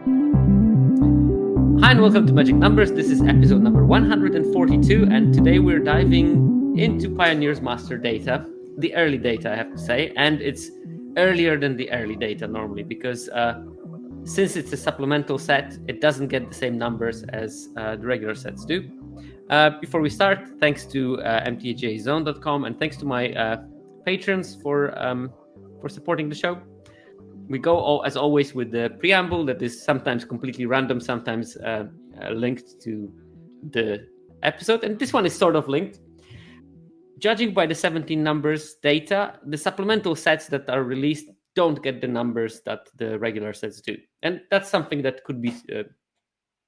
Hi and welcome to Magic Numbers. This is episode number 142, and today we're diving into Pioneer's master data, the early data, I have to say, and it's earlier than the early data normally because since it's a supplemental set, it doesn't get the same numbers as the regular sets do. Before we start, thanks to mtjzone.com and thanks to my patrons for supporting the show. We go, as always, with the preamble that is sometimes completely random, sometimes linked to the episode. And this one is sort of linked. Judging by the 17 numbers data, the supplemental sets that are released don't get the numbers that the regular sets do. And that's something that could be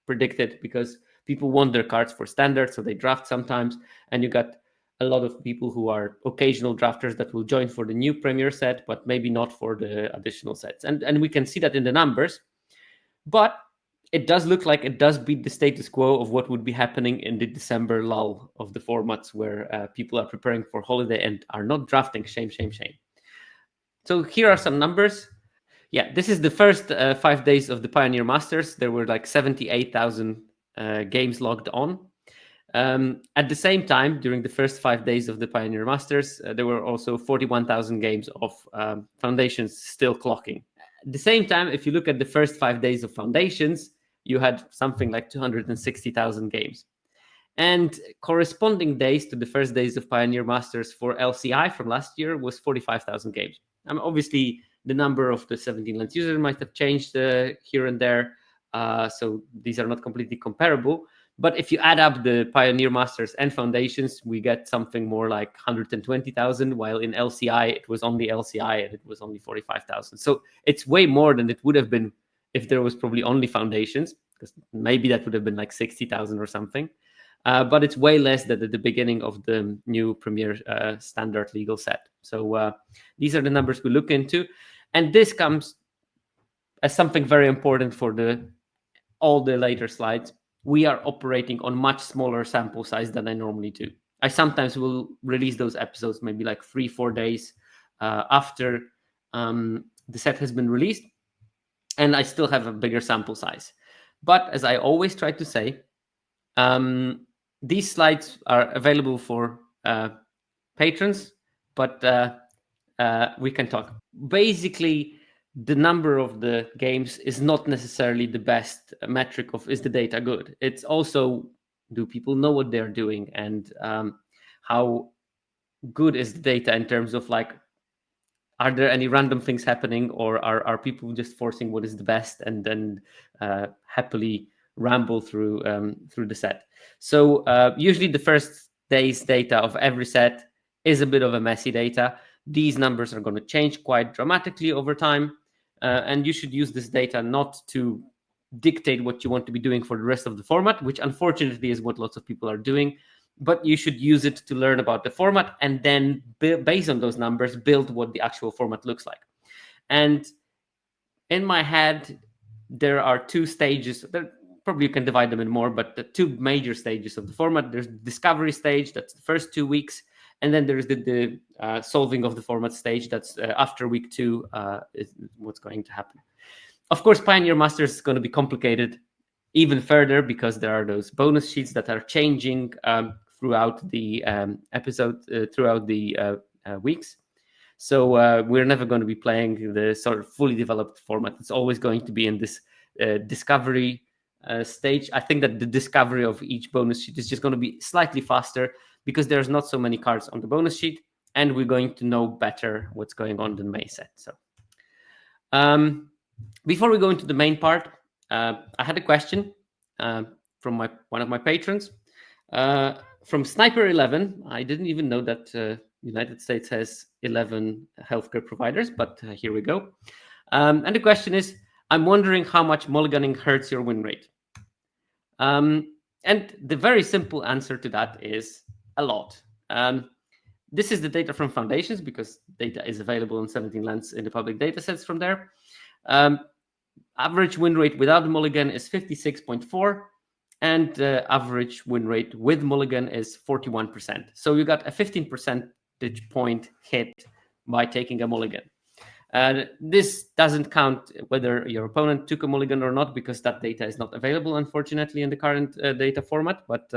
predicted because people want their cards for standard, so they draft sometimes. And you got a lot of people who are occasional drafters that will join for the new Premier set, but maybe not for the additional sets. And we can see that in the numbers. But it does look like it does beat the status quo of what would be happening in the December lull of the formats where people are preparing for holiday and are not drafting. Shame, shame, shame. So here are some numbers. Yeah, this is the first 5 days of the Pioneer Masters. There were like 78,000 games logged on. At the same time, during the first 5 days of the Pioneer Masters, there were also 41,000 games of Foundations still clocking. At the same time, if you look at the first 5 days of Foundations, you had something like 260,000 games. And corresponding days to the first days of Pioneer Masters for LCI from last year was 45,000 games. Obviously, the number of the 17 lands users might have changed here and there, so these are not completely comparable. But if you add up the Pioneer Masters and Foundations, we get something more like 120,000, while in LCI, it was only LCI and it was only 45,000. So it's way more than it would have been if there was probably only Foundations, because maybe that would have been like 60,000 or something. But it's way less than at the beginning of the new Premier standard legal set. So these are the numbers we look into. And this comes as something very important for all the later slides. We are operating on much smaller sample size than I normally do. I sometimes will release those episodes maybe like 3-4 days after the set has been released, and I still have a bigger sample size. But as I always try to say, these slides are available for patrons, but we can talk. Basically, the number of the games is not necessarily the best metric of is the data good. It's also, do people know what they're doing, and how good is the data in terms of like, are there any random things happening, or are people just forcing what is the best and then happily ramble through the set? So usually the first day's data of every set is a bit of a messy data. These numbers are going to change quite dramatically over time, and you should use this data not to dictate what you want to be doing for the rest of the format, which unfortunately is what lots of people are doing. But you should use it to learn about the format and then, based on those numbers, build what the actual format looks like. And in my head, there are 2 stages. Probably you can divide them in more, but the 2 major stages of the format. There's the discovery stage, that's the first 2 weeks. And then there's the solving of the format stage. That's after week 2 is what's going to happen. Of course, Pioneer Masters is going to be complicated even further because there are those bonus sheets that are changing throughout the episode, throughout the weeks. So we're never going to be playing the sort of fully developed format. It's always going to be in this discovery stage. I think that the discovery of each bonus sheet is just going to be slightly faster because there's not so many cards on the bonus sheet, and we're going to know better what's going on in the May set. So before we go into the main part, I had a question from one of my patrons. From Sniper11, I didn't even know that United States has 11 healthcare providers, but here we go. And the question is, I'm wondering how much mulliganing hurts your win rate. And the very simple answer to that is a lot. This is the data from Foundations because data is available in 17 lands in the public data sets from there. Average win rate without mulligan is 56.4. And average win rate with mulligan is 41%. So you got a 15 percentage point hit by taking a mulligan. This doesn't count whether your opponent took a mulligan or not, because that data is not available, unfortunately, in the current data format. But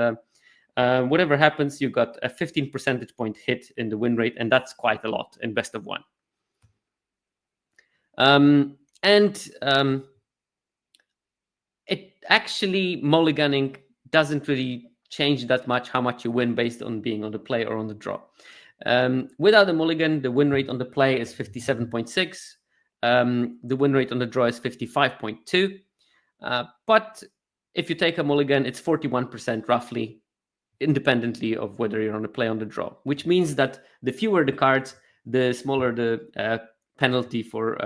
whatever happens, you got a 15 percentage point hit in the win rate, and that's quite a lot in best of one. It actually, mulliganing doesn't really change that much how much you win based on being on the play or on the draw. Without a mulligan, the win rate on the play is 57.6. The win rate on the draw is 55.2. But if you take a mulligan, it's 41% roughly, independently of whether you're on the play or on the draw, which means that the fewer the cards, the smaller the penalty for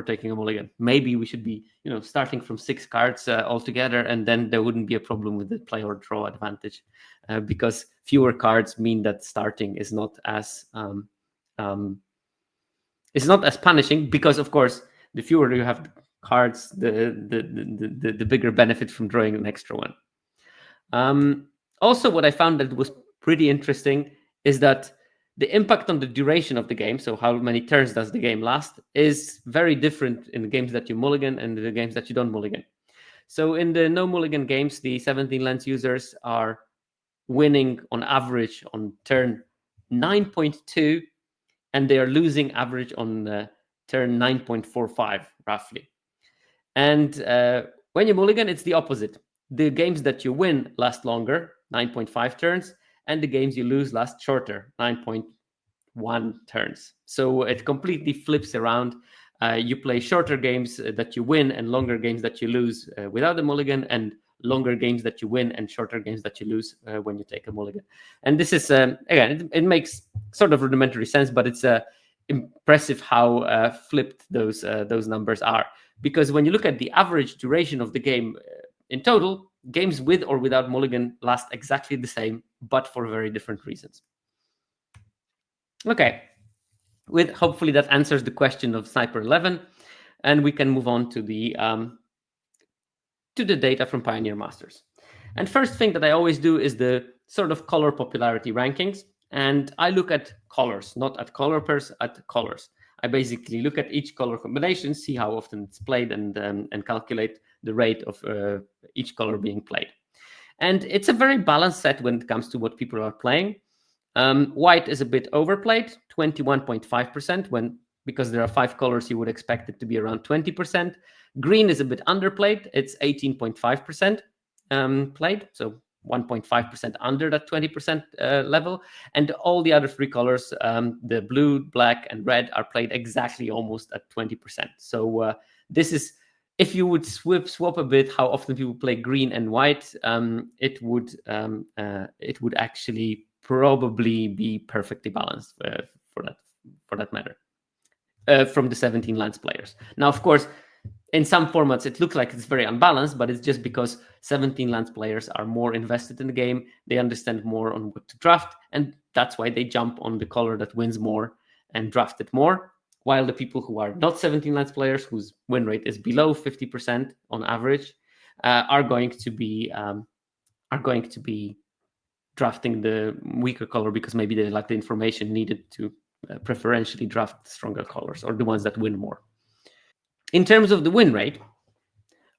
taking a mulligan. Maybe we should be, starting from 6 cards altogether, and then there wouldn't be a problem with the play or draw advantage, because fewer cards mean that starting is not as punishing. Because of course, the fewer you have cards, the bigger benefit from drawing an extra one. Also, what I found that was pretty interesting is that the impact on the duration of the game, so how many turns does the game last, is very different in the games that you mulligan and the games that you don't mulligan. So in the no mulligan games, the 17 lands users are winning on average on turn 9.2, and they are losing average on turn 9.45, roughly. And when you mulligan, it's the opposite. The games that you win last longer, 9.5 turns, and the games you lose last shorter, 9.1 turns. So it completely flips around. You play shorter games that you win and longer games that you lose without a mulligan, and longer games that you win and shorter games that you lose when you take a mulligan. And this is, again, it makes sort of rudimentary sense, but it's impressive how flipped those numbers are. Because when you look at the average duration of the game in total, games with or without mulligan last exactly the same, but for very different reasons. Okay, hopefully that answers the question of Sniper 11, and we can move on to the data from Pioneer Masters. And first thing that I always do is the sort of color popularity rankings, and I look at colors, not at color pairs, at colors. I basically look at each color combination, see how often it's played, and calculate the rate of each color being played. And it's a very balanced set when it comes to what people are playing. White is a bit overplayed, 21.5%, because there are 5 colors, you would expect it to be around 20%. Green is a bit underplayed, it's 18.5% played, so 1.5% under that 20% level. And all the other 3 colors, the blue, black, and red, are played exactly almost at 20%. So this is, if you would swap a bit how often people play green and white, it would actually probably be perfectly balanced for that matter, from the 17 lands players. Now, of course, in some formats it looks like it's very unbalanced, but it's just because 17 lands players are more invested in the game. They understand more on what to draft, and that's why they jump on the color that wins more and draft it more. While the people who are not 17 lands players, whose win rate is below 50% on average, are going to be drafting the weaker color, because maybe they lack the information needed to preferentially draft stronger colors, or the ones that win more. In terms of the win rate,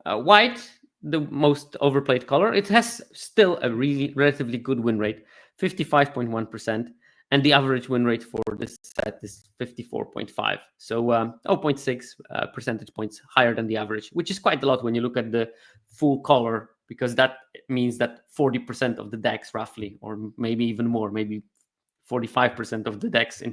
white, the most overplayed color, it has still a really relatively good win rate, 55.1%, and the average win rate for this set is 54.5. So 0.6 percentage points higher than the average, which is quite a lot when you look at the full color, because that means that 40% of the decks, roughly, or maybe even more, maybe 45% of the decks in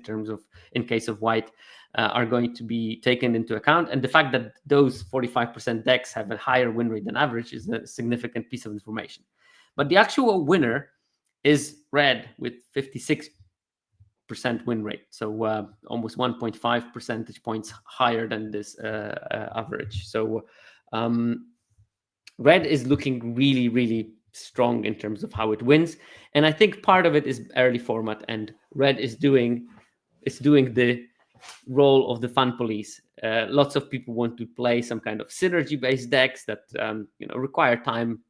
case of white, are going to be taken into account. And the fact that those 45% decks have a higher win rate than average is a significant piece of information. But the actual winner is red with 56% win rate, so almost 1.5 percentage points higher than this average. So red is looking really, really strong in terms of how it wins, and I think part of it is early format, and red is doing the role of the fun police. Lots of people want to play some kind of synergy based decks that require time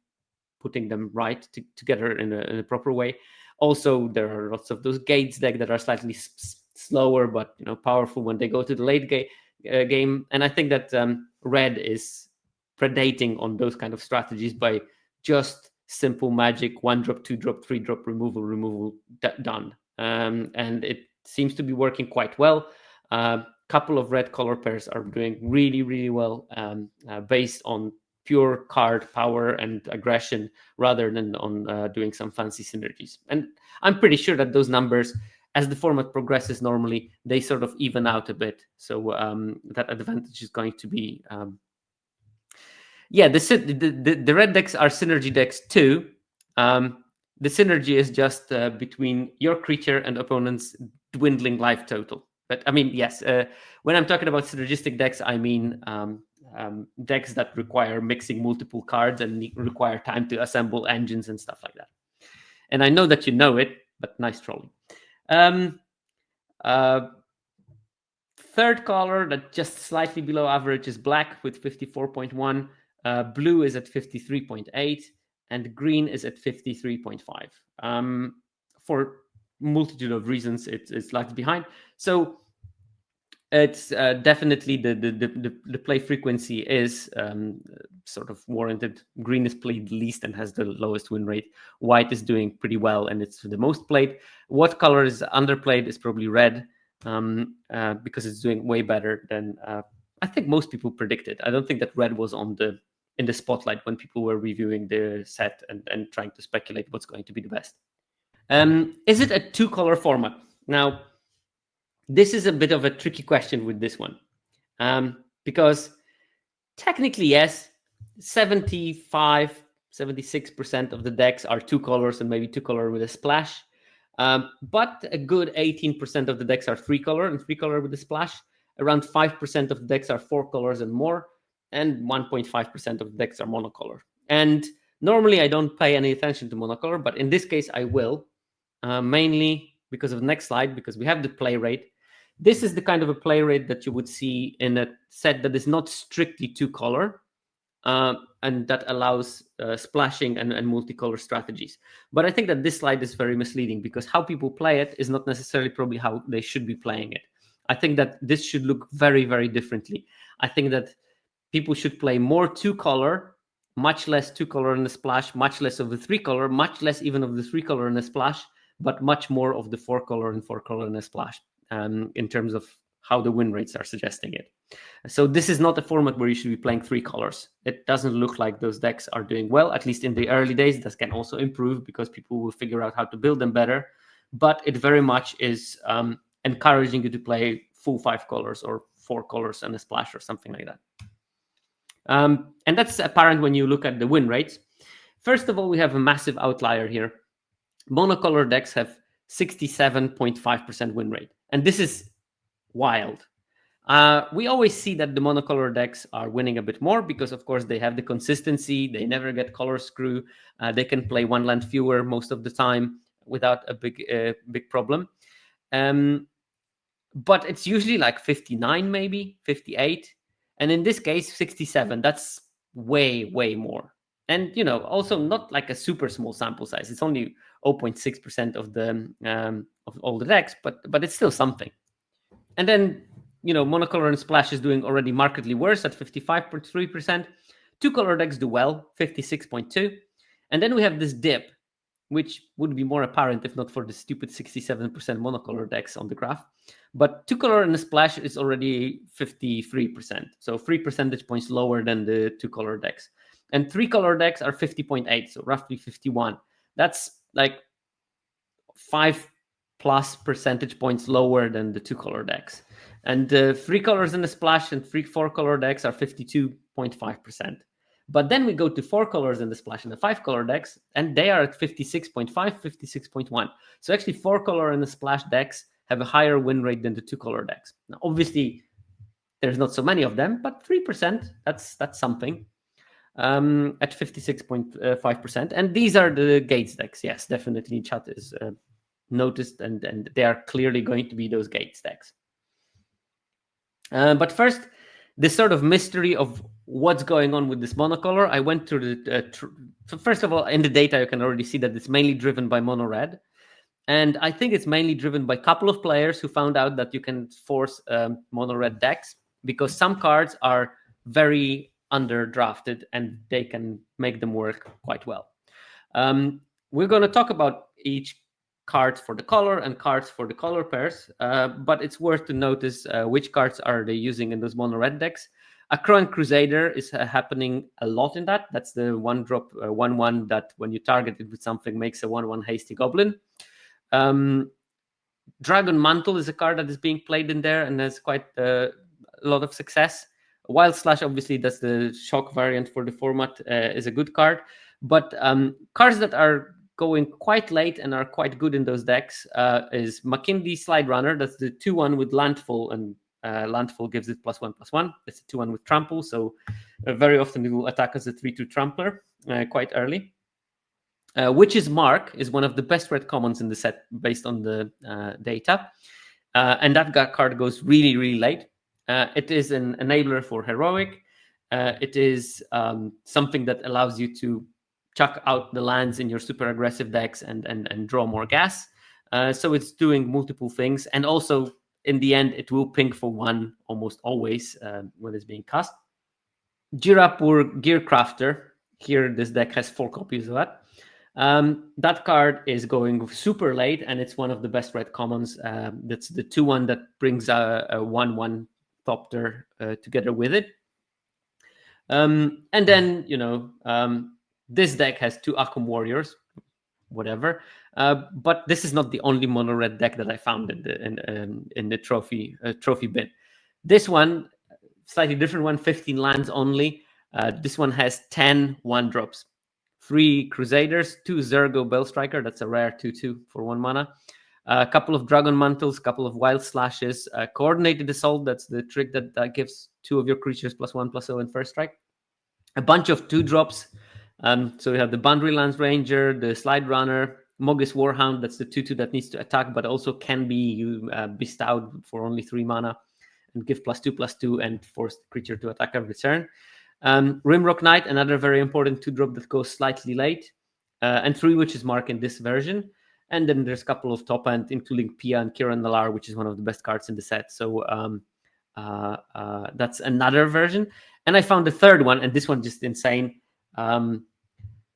putting them right together in a proper way. Also, there are lots of those gates deck that are slightly slower but powerful when they go to the late game. And I think that red is predating on those kind of strategies by just simple magic, 1-drop, 2-drop, 3-drop, removal, done. And it seems to be working quite well. Couple of red color pairs are doing really, really well based on pure card power and aggression rather than on doing some fancy synergies. And I'm pretty sure that those numbers, as the format progresses normally, they sort of even out a bit. So that advantage is going to be... the red decks are synergy decks too. The synergy is just between your creature and opponent's dwindling life total. But I mean, yes, when I'm talking about synergistic decks, I mean decks that require mixing multiple cards and require time to assemble engines and stuff like that. And I know that you know it, but nice trolling. Third color that just slightly below average is black with 54.1. Blue is at 53.8. And green is at 53.5. For multitude of reasons, it's lagged behind. So it's definitely the play frequency is sort of warranted. Green is played least and has the lowest win rate. White is doing pretty well and it's the most played. What color is underplayed is probably red because it's doing way better than I think most people predicted. I don't think that red was in the spotlight when people were reviewing the set and trying to speculate what's going to be the best. Is it a 2-color format? Now, this is a bit of a tricky question with this one. Because technically, yes, 76% of the decks are 2 colors and maybe 2 color with a splash. But a good 18% of the decks are 3 color and 3 color with a splash. Around 5% of the decks are 4 colors and more. And 1.5% of the decks are monocolor. And normally I don't pay any attention to monocolor, but in this case I will, mainly because of the next slide, because we have the play rate. This is the kind of a play rate that you would see in a set that is not strictly 2-color, and that allows splashing and multicolor strategies. But I think that this slide is very misleading because how people play it is not necessarily probably how they should be playing it. I think that this should look very, very differently. I think that people should play more 2-color, much less 2-color in the splash, much less of the 3-color, much less even of the 3-color in the splash, but much more of the 4-color and 4-color in the splash in terms of how the win rates are suggesting it. So this is not a format where you should be playing 3 colors. It doesn't look like those decks are doing well, at least in the early days. This can also improve because people will figure out how to build them better. But it very much is encouraging you to play full 5 colors or 4 colors and a splash or something like that. And that's apparent when you look at the win rates. First of all, we have a massive outlier here. Monocolor decks have 67.5% win rate. And this is wild. We always see that the monocolor decks are winning a bit more because, of course, they have the consistency. They never get color screw. They can play 1 land fewer most of the time without a big problem. But it's usually like 59, maybe 58. And in this case, 67. That's way, way more. And, also not like a super small sample size. It's only 0.6% of the of all the decks, but it's still something. And then, monocolor and splash is doing already markedly worse at 55.3%. 2-color decks do well, 56.2%. And then we have this dip, which would be more apparent if not for the stupid 67% monocolor decks on the graph. But 2-color and the splash is already 53%. So 3 percentage points lower than the 2-color decks. And 3-color decks are 50.8, so roughly 51. That's like 5+ percentage points lower than the 2-color decks. And 3 colors in the splash and 4-color decks are 52.5%. But then we go to 4 colors in the splash and the 5-color decks, and they are at 56.5, 56.1. So actually 4-color and the splash decks have a higher win rate than the 2-color decks. Now, obviously, there's not so many of them, but 3%, that's something. At 56.5%. And these are the Gates decks. Yes, definitely chat is noticed, and they are clearly going to be those Gates decks. But first, this sort of mystery of what's going on with this monocolor. I went through the... so first of all, in the data, you can already see that it's mainly driven by mono red. And I think it's mainly driven by a couple of players who found out that you can force mono red decks, because some cards are very underdrafted and they can make them work quite well. We're going to talk about each card for the color and cards for the color pairs, but it's worth to notice which cards are they using in those mono red decks. Akron Crusader is happening a lot in that. That's the 1-drop 1/1 that when you target it with something makes a 1/1 hasty goblin. Dragon Mantle is a card that is being played in there and has quite a lot of success. Wild Slash, obviously, that's the shock variant for the format, is a good card. But cards that are going quite late and are quite good in those decks is McKinley Slide Runner. That's the 2/1 with Landfall, and Landfall gives it +1/+1. It's a 2/1 with Trample, so very often it will attack as a 3/2 Trampler quite early. Witch's Mark is one of the best red commons in the set based on the data. And that card goes really, really late. It is an enabler for Heroic. It is something that allows you to chuck out the lands in your super aggressive decks and draw more gas. So it's doing multiple things. And also, in the end, it will ping for 1 almost always when it's being cast. Jirapur Gearcrafter. Here, this deck has 4 copies of that. That card is going super late, and it's one of the best red commons. That's the 2/1 that brings a 1/1 Thopter together with it. And then, this deck has 2 Akum Warriors, whatever. But this is not the only mono red deck that I found in the trophy bin. This one, slightly different one, 15 lands only. This one has 10 1-drops. 3 Crusaders, 2 Zergo Bellstriker, that's a rare 2/2 for 1 mana. A couple of Dragon Mantles, a couple of Wild Slashes, Coordinated Assault, that's the trick that gives 2 of your creatures +1/+0 in first strike. A bunch of 2-drops. So we have the Boundary Lands Ranger, the Slide Runner, Mogis Warhound, that's the 2/2 that needs to attack, but also can be bestowed for only 3 mana and give +2/+2 and force the creature to attack every turn. Rimrock Knight, another very important 2-drop that goes slightly late, and 3 Witch's Mark in this version. And then there's a couple of top end, including Pia and Kiran Nalar, which is one of the best cards in the set. So that's another version. And I found the third one, and this one just insane.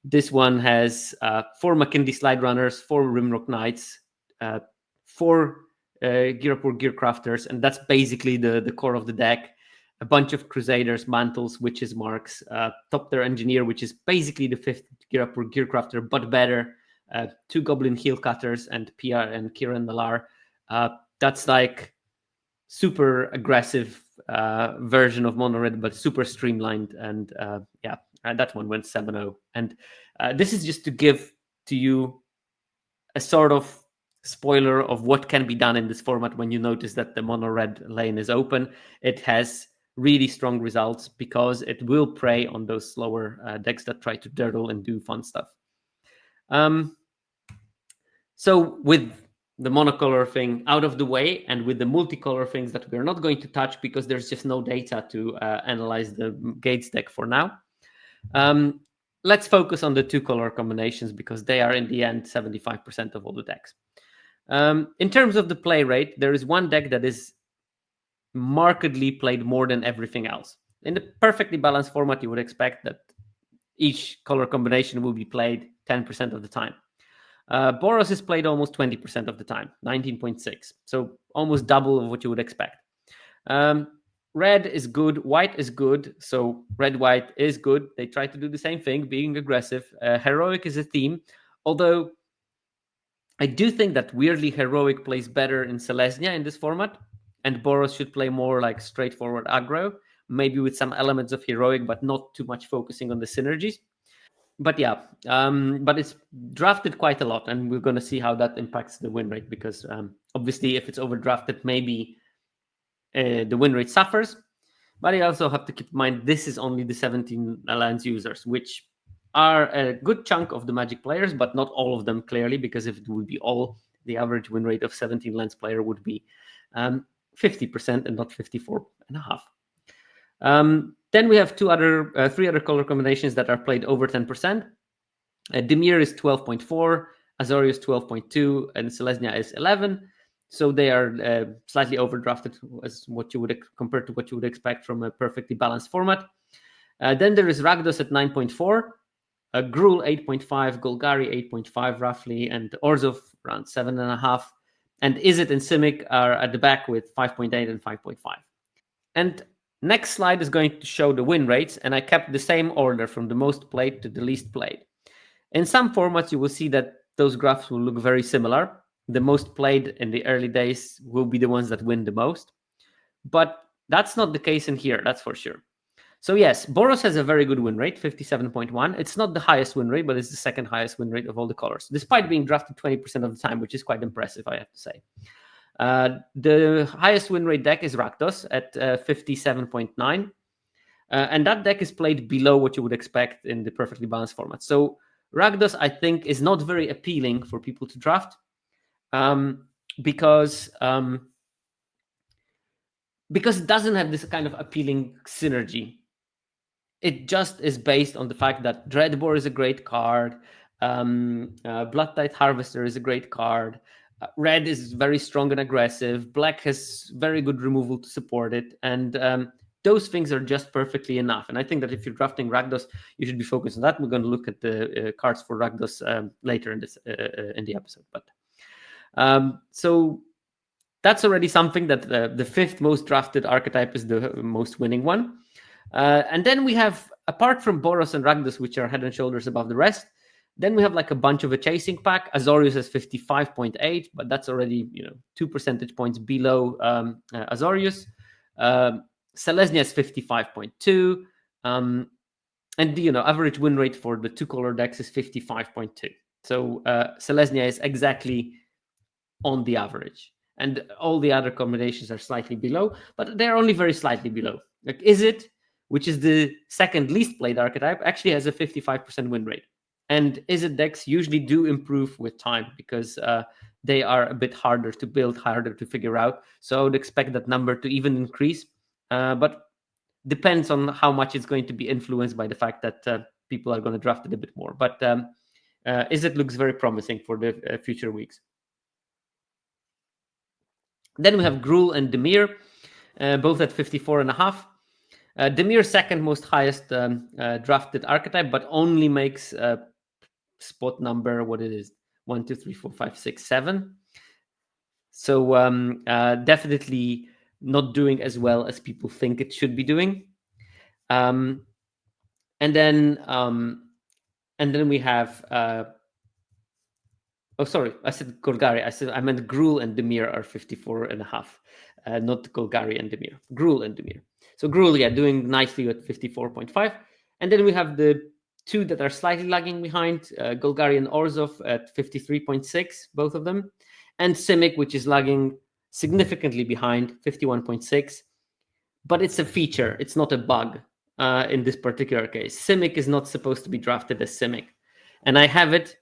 This one has 4 McKinley Slide Runners, 4 Rimrock Knights, 4 Girapur Gearcrafters, and that's basically the core of the deck. A bunch of Crusaders, Mantles, Witches Marks, Thopter Engineer, which is basically the 5th Girapur Gearcrafter, but better. 2 Goblin Heel Cutters and Pia and Kiran Nalar. That's like super aggressive version of mono red, but super streamlined. And that one went 7-0. And this is just to give to you a sort of spoiler of what can be done in this format when you notice that the mono red lane is open. It has really strong results because it will prey on those slower decks that try to dirtle and do fun stuff. So with the monocolor thing out of the way, and with the multicolor things that we're not going to touch because there's just no data to analyze the Gates deck for now, let's focus on the 2 color combinations because they are in the end 75% of all the decks. In terms of the play rate, there is one deck that is markedly played more than everything else. In the perfectly balanced format, you would expect that each color combination will be played 10% of the time. Boros is played almost 20% of the time, 19.6. So almost double of what you would expect. Red is good, white is good. So red-white is good. They try to do the same thing, being aggressive. Heroic is a theme, although I do think that weirdly Heroic plays better in Selesnya in this format, and Boros should play more like straightforward aggro, maybe with some elements of Heroic, but not too much focusing on the synergies. But yeah, but it's drafted quite a lot, and we're going to see how that impacts the win rate, because obviously if it's overdrafted, maybe the win rate suffers. But you also have to keep in mind this is only the 17 lands users, which are a good chunk of the Magic players, but not all of them clearly, because if it would be all, the average win rate of 17 lands player would be 50% and not 54.5%. Then we have 3 other color combinations that are played over 10%. Dimir is 12.4, Azorius 12.2, and Selesnya is 11. So they are slightly overdrafted as what you would compared to what you would expect from a perfectly balanced format. Then there is Rakdos at 9.4, Gruul 8.5, Golgari 8.5 roughly, and Orzhov around 7.5. And Izzet and Simic are at the back with 5.8 and 5.5. And next slide is going to show the win rates, and I kept the same order from the most played to the least played. In some formats, you will see that those graphs will look very similar. The most played in the early days will be the ones that win the most. But that's not the case in here, that's for sure. So yes, Boros has a very good win rate, 57.1. It's not the highest win rate, but it's the second highest win rate of all the colors, despite being drafted 20% of the time, which is quite impressive, I have to say. The highest win rate deck is Rakdos at 57.9. And that deck is played below what you would expect in the perfectly balanced format. So Rakdos, I think, is not very appealing for people to draft because it doesn't have this kind of appealing synergy. It just is based on the fact that Dreadbore is a great card, Bloodtide Harvester is a great card, Red is very strong and aggressive, Black has very good removal to support it, and those things are just perfectly enough. And I think that if you're drafting Rakdos, you should be focused on that. We're going to look at the cards for Rakdos later in this in the episode. But so that's already something that the fifth most drafted archetype is the most winning one. And then we have, apart from Boros and Rakdos, which are head and shoulders above the rest, then we have like a bunch of a chasing pack. Azorius has 55.8, but that's already 2 percentage points below Azorius. Selesnya is 55.2, and the average win rate for the two color decks is 55.2. So Selesnya is exactly on the average, and all the other combinations are slightly below, but they're only very slightly below. Like Izzet, which is the second least played archetype, actually has a 55% win rate. And Izzet decks usually do improve with time because they are a bit harder to build, harder to figure out. So I would expect that number to even increase, but depends on how much it's going to be influenced by the fact that people are going to draft it a bit more. But Izzet looks very promising for the future weeks. Then we have Gruul and Dimir, both at 54.5. Dimir's second most highest drafted archetype, but only makes spot number, what it is, 1, 2, 3, 4, 5, 6, 7. So definitely not doing as well as people think it should be doing. And then we have sorry, I said Golgari. I meant Gruul and Dimir are 54.5, not Golgari and Dimir. Gruul and Dimir. So Gruul, yeah, doing nicely at 54.5. And then we have the two that are slightly lagging behind, Golgari and Orzhov at 53.6, both of them. And Simic, which is lagging significantly behind, 51.6. But it's a feature, it's not a bug in this particular case. Simic is not supposed to be drafted as Simic. And I have it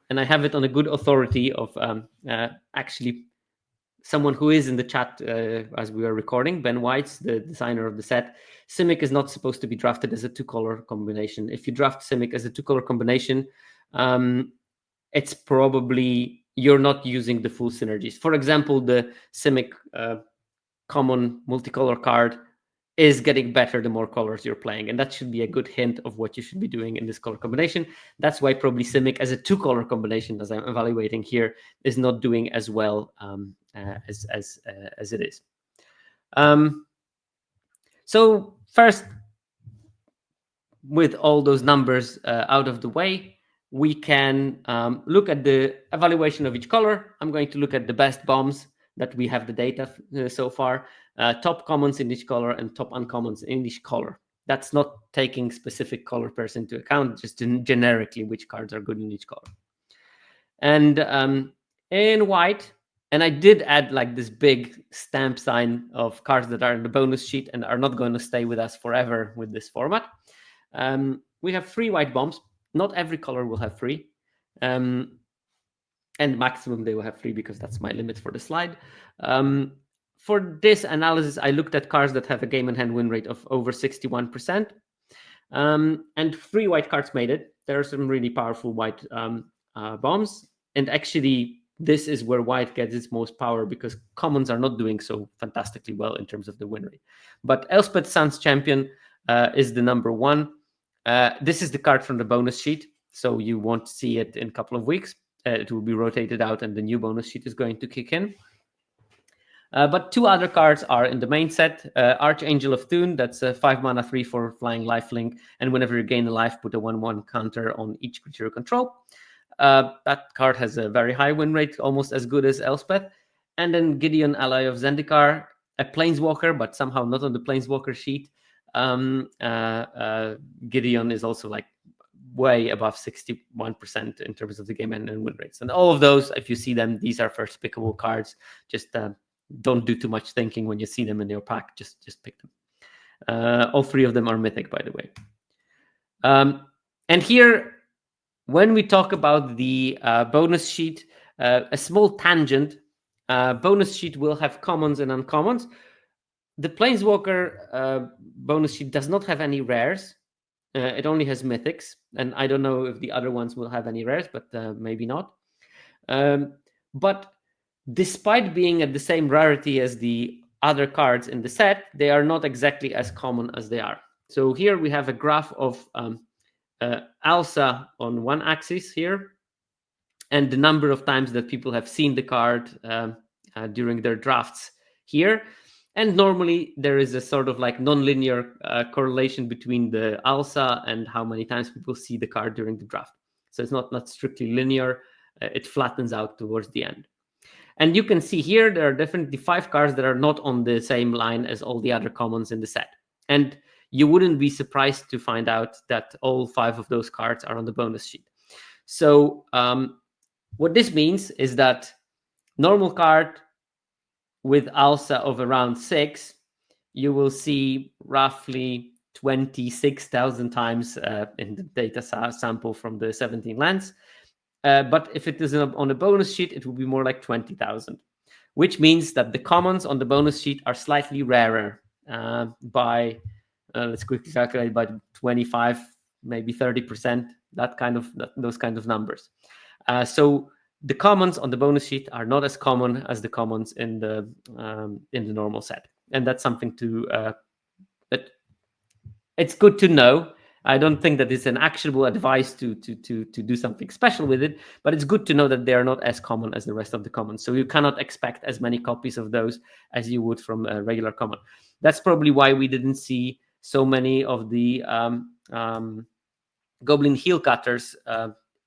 on a good authority of actually someone who is in the chat as we are recording, Ben White's the designer of the set. Simic is not supposed to be drafted as a two-color combination. If you draft Simic as a two-color combination, it's probably you're not using the full synergies. For example, the Simic common multicolor card is getting better the more colors you're playing, and that should be a good hint of what you should be doing in this color combination. That's why probably Simic as a two-color combination, as I'm evaluating here, is not doing as well as it is. So first, with all those numbers out of the way, we can look at the evaluation of each color. I'm going to look at the best bombs that we have the data so far, top commons in each color and top uncommons in each color. That's not taking specific color pairs into account, just generically which cards are good in each color. And in white, and I did add like this big stamp sign of cards that are in the bonus sheet and are not going to stay with us forever with this format. We have 3 white bombs. Not every color will have 3. And maximum they will have 3 because that's my limit for the slide. For this analysis, I looked at cards that have a game in hand win rate of over 61%. And 3 white cards made it. There are some really powerful white bombs. And actually, this is where white gets its most power, because commons are not doing so fantastically well in terms of the win rate. But Elspeth Sands Champion is the number one. This is the card from the bonus sheet, so you won't see it in a couple of weeks. It will be rotated out and the new bonus sheet is going to kick in. But two other cards are in the main set. Archangel of Thune, that's a 5 mana 3/4 flying lifelink, and whenever you gain a life, put a 1/1 counter on each creature you control. That card has a very high win rate, almost as good as Elspeth. And then Gideon, Ally of Zendikar, a Planeswalker, but somehow not on the Planeswalker sheet. Gideon is also like way above 61% in terms of the game and win rates. And all of those, if you see them, these are first pickable cards. Just don't do too much thinking when you see them in your pack. Just pick them. All three of them are mythic, by the way. And here, when we talk about the bonus sheet, a small tangent, bonus sheet will have commons and uncommons. The Planeswalker bonus sheet does not have any rares. It only has mythics, and I don't know if the other ones will have any rares, but maybe not. But despite being at the same rarity as the other cards in the set, they are not exactly as common as they are. So here we have a graph of Alsa on one axis here, and the number of times that people have seen the card during their drafts here. And normally there is a sort of like non-linear correlation between the Alsa and how many times people see the card during the draft. So it's not strictly linear. It flattens out towards the end. And you can see here, there are definitely 5 cards that are not on the same line as all the other commons in the set. And you wouldn't be surprised to find out that all 5 of those cards are on the bonus sheet. So what this means is that normal card with Alsa of around 6, you will see roughly 26,000 times in the data sample from the 17 lands. But if it is on a bonus sheet, it will be more like 20,000, which means that the commons on the bonus sheet are slightly rarer by, let's quickly calculate, by 25, maybe 30%, those kind of numbers. So the commons on the bonus sheet are not as common as the commons in the normal set, and that's something that it's good to know. I don't think that it's an actionable advice to do something special with it, but it's good to know that they are not as common as the rest of the commons. So you cannot expect as many copies of those as you would from a regular common. That's probably why we didn't see so many of the Goblin Heel Cutters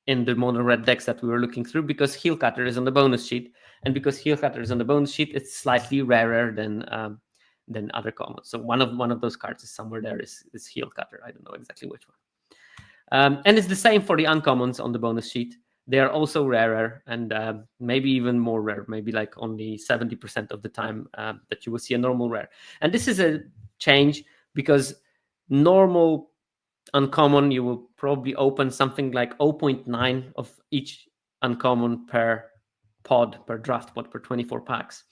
in the mono red decks that we were looking through, because Heel Cutter is on the bonus sheet, and because Heel Cutter is on the bonus sheet, it's slightly rarer than other commons. So one of those cards is somewhere there is Heel Cutter. I don't know exactly which one. And it's the same for the uncommons on the bonus sheet. They are also rarer, and maybe even more rare, maybe like only 70% of the time that you will see a normal rare. And this is a change, because normal uncommon, you will probably open something like 0.9 of each uncommon per draft pod, per 24 packs.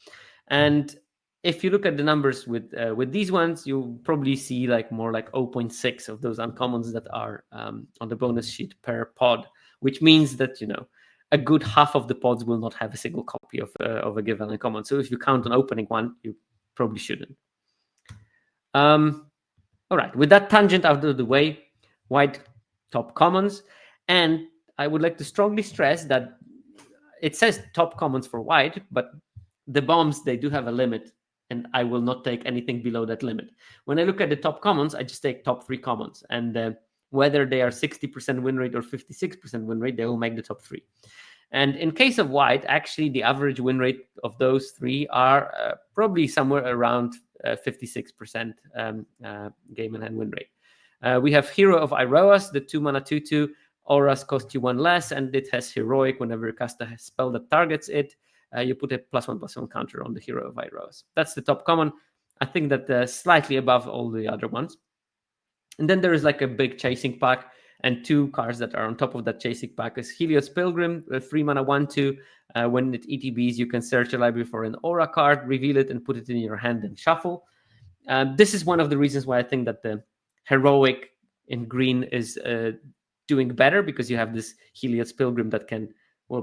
And if you look at the numbers with these ones, you'll probably see like more like 0.6 of those uncommons that are on the bonus sheet per pod, which means that, a good half of the pods will not have a single copy of a given uncommon. So if you count on opening one, you probably shouldn't. All right, with that tangent out of the way, white top commons. And I would like to strongly stress that it says top commons for white, but the bombs, they do have a limit, and I will not take anything below that limit. When I look at the top commons, I just take top 3 commons, and whether they are 60% win rate or 56% win rate, they will make the top 3. And in case of white, actually the average win rate of those 3 are probably somewhere around 56% game and hand win rate. We have Hero of Iroas, the 2 mana 2/2. Auras cost you 1 less, and it has heroic. Whenever you cast a spell that targets it, you put a +1/+1 counter on the Hero of Iroas. That's the top common. I think that slightly above all the other ones. And then there is like a big chasing pack, and 2 cards that are on top of that chasing pack is Helios Pilgrim, 3 mana 1/2. When it ETBs, you can search a library for an aura card, reveal it, and put it in your hand and shuffle. This is one of the reasons why I think that the heroic in green is doing better, because you have this Helios Pilgrim that can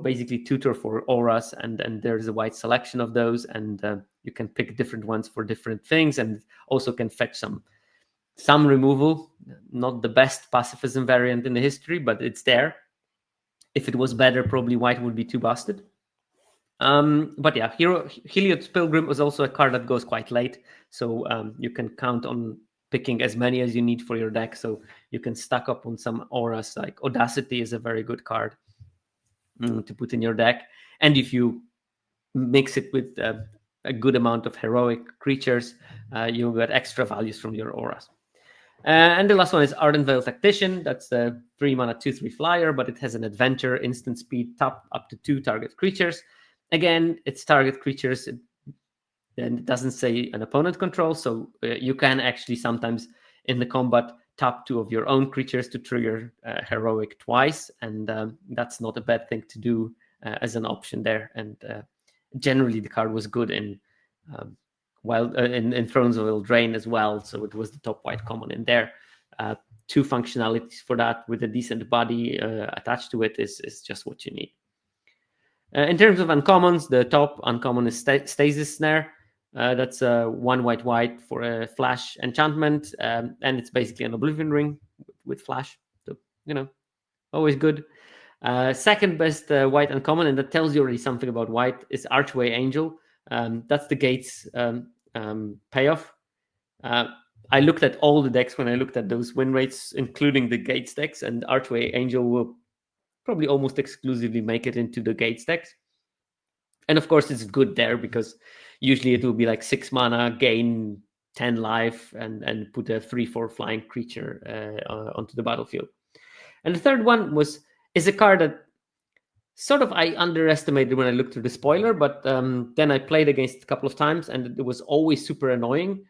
basically tutor for auras, and there's a wide selection of those, and you can pick different ones for different things, and also can fetch some removal. Not the best pacifism variant in the history, but it's there. If it was better, probably white would be too busted. But yeah, Heliod's Pilgrim was also a card that goes quite late, so you can count on picking as many as you need for your deck, so you can stack up on some auras. Like Audacity is a very good card to put in your deck, and if you mix it with a good amount of heroic creatures, you'll get extra values from your auras. And the last one is Ardent Veil Tactician. That's the 3-mana 2/3 flyer, but it has an adventure, instant speed, tap up to 2 target creatures. Again, it's target creatures, and it doesn't say an opponent control, so you can actually sometimes in the combat tap 2 of your own creatures to trigger heroic twice, and that's not a bad thing to do as an option there. And generally, the card was good in in Thrones of Eldraine as well, so it was the top white common in there. 2 functionalities for that with a decent body attached to it is just what you need. In terms of uncommons, the top uncommon is Stasis Snare. That's 1 white for a flash enchantment, and it's basically an Oblivion Ring with flash. So, always good. Second best white uncommon, and that tells you already something about white, is Archway Angel. That's the Gates payoff. I looked at all the decks when I looked at those win rates, including the Gates decks, and Archway Angel will probably almost exclusively make it into the Gates decks. And of course, it's good there because usually it will be like 6 mana, gain 10 life, and put a 3/4 flying creature onto the battlefield. And the third one is a card that sort of I underestimated when I looked through the spoiler, but then I played against it a couple of times, and it was always super annoying.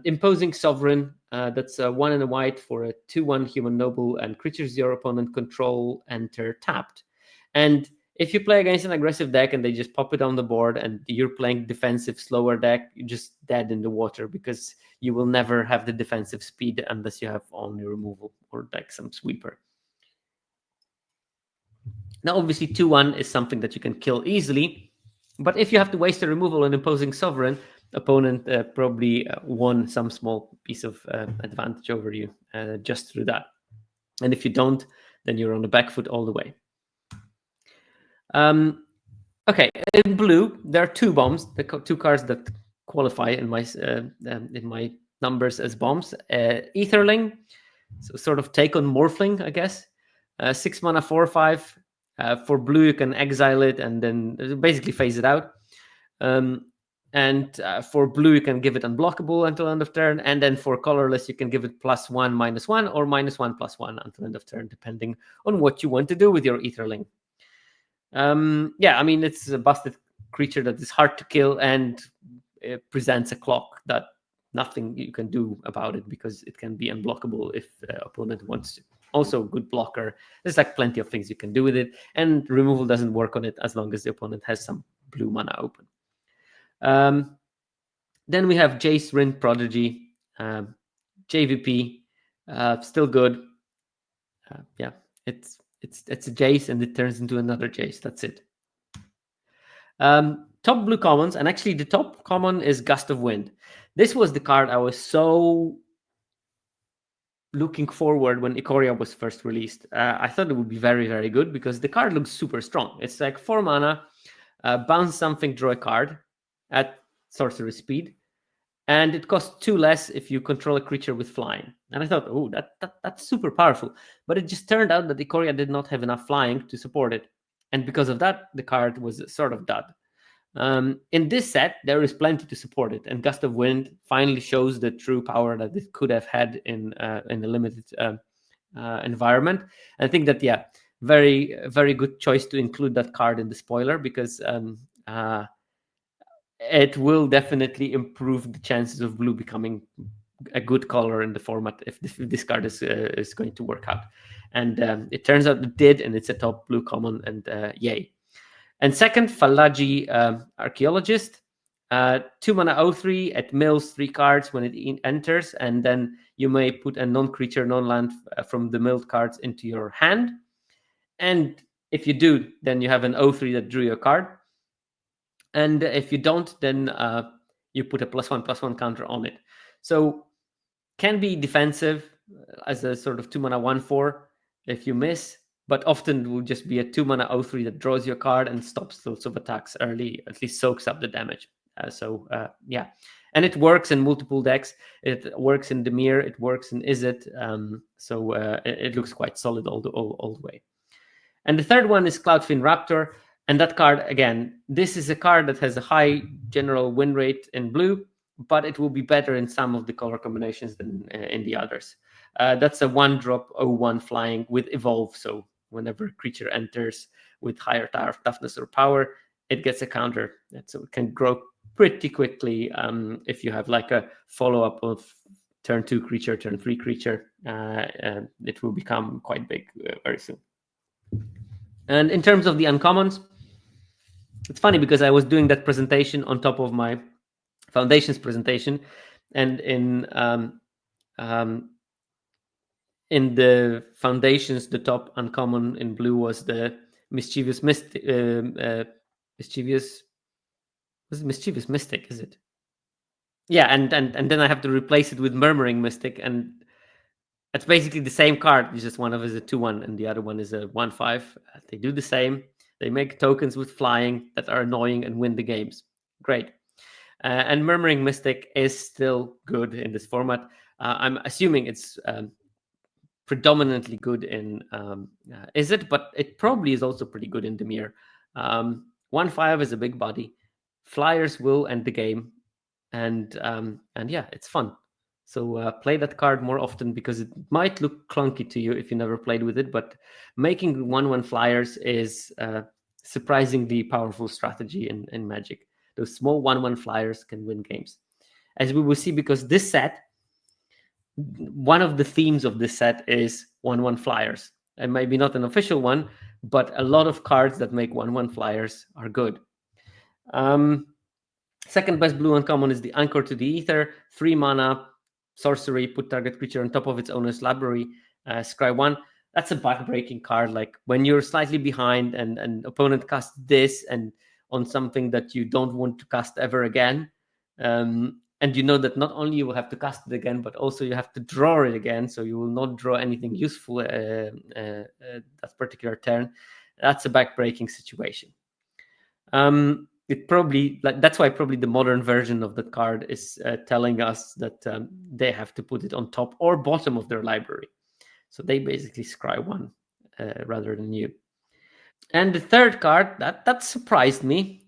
Imposing Sovereign, that's 1 and a white for a 2/1 human noble, and creatures your opponent control enter tapped. And if you play against an aggressive deck and they just pop it on the board and you're playing defensive, slower deck, you're just dead in the water because you will never have the defensive speed unless you have only removal or like some sweeper. Now, obviously, 2/1 is something that you can kill easily, but if you have to waste a removal on Imposing Sovereign, opponent probably won some small piece of advantage over you just through that. And if you don't, then you're on the back foot all the way. Okay, in blue, there are 2 bombs, the 2 cards that qualify in my numbers as bombs. Aetherling, so sort of take on Morphling, I guess. 6 mana, 4/5. For blue, you can exile it and then basically phase it out. And for blue, you can give it unblockable until end of turn. And then for colorless, you can give it +1, -1, or -1, +1 until end of turn, depending on what you want to do with your Aetherling. Yeah, I mean, it's a busted creature that is hard to kill, and it presents a clock that nothing you can do about it because it can be unblockable if the opponent wants to. Also, good blocker. There's like plenty of things you can do with it, and removal doesn't work on it as long as the opponent has some blue mana open. Then we have Jace Rin Prodigy, JVP, still good. Yeah, it's a Jace and it turns into another Jace. That's it. Top blue commons, and actually the top common is Gust of Wind. This was the card I was so looking forward when Ikoria was first released. I thought it would be very, very good because the card looks super strong. It's like 4 mana, bounce something, draw a card at sorcery speed, and it costs 2 less if you control a creature with flying. And I thought, oh, that's super powerful. But it just turned out that Ikoria did not have enough flying to support it. And because of that, the card was sort of dud. In this set, there is plenty to support it. And Gust of Wind finally shows the true power that it could have had in a limited environment. And I think that, yeah, very, very good choice to include that card in the spoiler because it will definitely improve the chances of blue becoming a good color in the format if this card is going to work out. And it turns out it did, and it's a top blue common, and yay. And second, Falaji Archaeologist. 2 mana 0/3, it mills 3 cards when it enters, and then you may put a non-creature, non-land from the milled cards into your hand. And If you do, then you have an O3 that drew your card. And if you don't, then you put a +1/+1 counter on it. So can be defensive as a sort of 2-mana 1/4 if you miss, but often will just be a 2-mana O3 that draws your card and stops lots of attacks early, at least soaks up the damage. Yeah. And it works in multiple decks. It works in Dimir, it works in Izzet, it looks quite solid all the way. And the third one is Cloudfin Raptor. And that card, again, this is a card that has a high general win rate in blue, but it will be better in some of the color combinations than in the others. That's a 1-drop 0/1 flying with Evolve. So whenever a creature enters with higher toughness or power, it gets a counter. So it can grow pretty quickly if you have like a follow-up of turn 2 creature, turn 3 creature. It will become quite big very soon. And in terms of the uncommons, it's funny because I was doing that presentation on top of my foundations presentation, and in the foundations, the top uncommon in blue was the mischievous mystic. Mischievous mystic, is it? Yeah, and then I have to replace it with murmuring mystic, and it's basically the same card. It's just one of it is a 2/1 and the other one is a 1/5. They do the same. They make tokens with flying that are annoying and win the games. Great. And Murmuring Mystic is still good in this format. I'm assuming it's predominantly good in Izzet, but it probably is also pretty good in Dimir. 1/5 is a big body. Flyers will end the game, and yeah, it's fun. So play that card more often because it might look clunky to you if you never played with it, but making 1/1 flyers is surprisingly powerful strategy in Magic. Those small 1/1 flyers can win games. As we will see, because this set, one of the themes of this set is 1/1 flyers. And maybe not an official one, but a lot of cards that make 1/1 flyers are good. Second best blue uncommon is the Anchor to the Ether. 3 mana, sorcery, put target creature on top of its owner's library, scry 1. That's a back-breaking card. Like when you're slightly behind and opponent casts this and on something that you don't want to cast ever again, and you know that not only you will have to cast it again, but also you have to draw it again, so you will not draw anything useful that particular turn. That's a back-breaking situation. It probably that's why probably the modern version of that card is telling us that they have to put it on top or bottom of their library. So they basically scry 1 rather than you. And the third card that surprised me.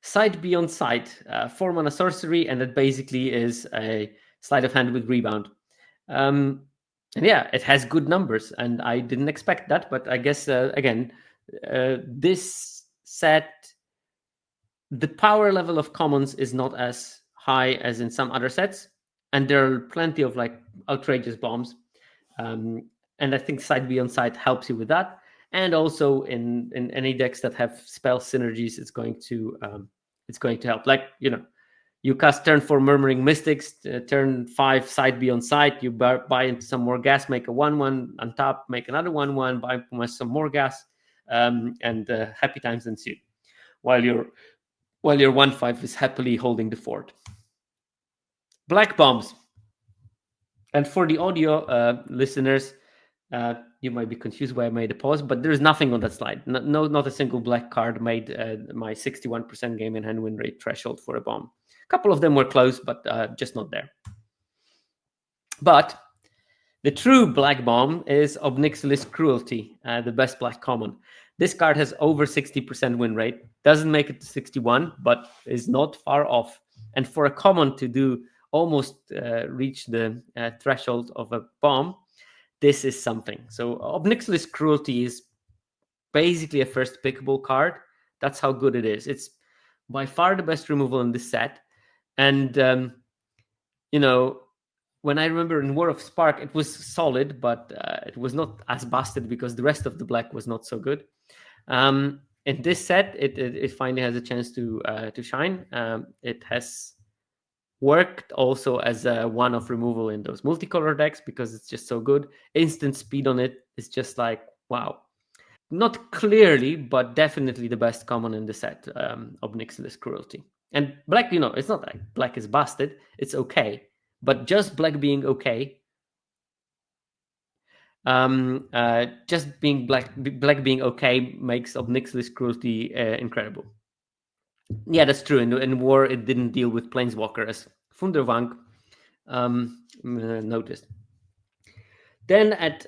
Sight Beyond Sight, 4 mana sorcery, and it basically is a sleight of hand with rebound. And yeah, it has good numbers, and I didn't expect that, but I guess again, this set, the power level of commons is not as high as in some other sets, and there are plenty of like outrageous bombs. And I think Sight Beyond Sight helps you with that. And also in any decks that have spell synergies, it's going to help. Like, you cast turn 4 Murmuring Mystics, turn 5 Sight Beyond Sight, you buy into some more gas, make a 1/1, untap, make another 1/1, buy some more gas, and happy times ensue. While your 1/5 is happily holding the fort. Black bombs. And for the audio listeners, you might be confused why I made a pause, but there's nothing on that slide. Not a single black card made my 61% game in hand win rate threshold for a bomb. A couple of them were close, but just not there. But the true black bomb is Obnixilis Cruelty, the best black common. This card has over 60% win rate. Doesn't make it to 61, but is not far off. And for a common to do almost reach the threshold of a bomb, this is something. So Obnixilis Cruelty is basically a first pickable card. That's how good it is. It's by far the best removal in this set. And, when I remember in War of Spark, it was solid, but it was not as busted because the rest of the black was not so good. In this set, it finally has a chance to shine. It has worked also as a one-off removal in those multicolor decks because it's just so good. Instant speed on it is just like, wow. not clearly, but definitely the best common in the set, Obnixilis Cruelty. And black, it's not like black is busted, it's okay. But just black being okay, just being black being okay makes Obnixilis Cruelty incredible. Yeah, that's true. In war, it didn't deal with Planeswalker, as Funderwang noticed. Then at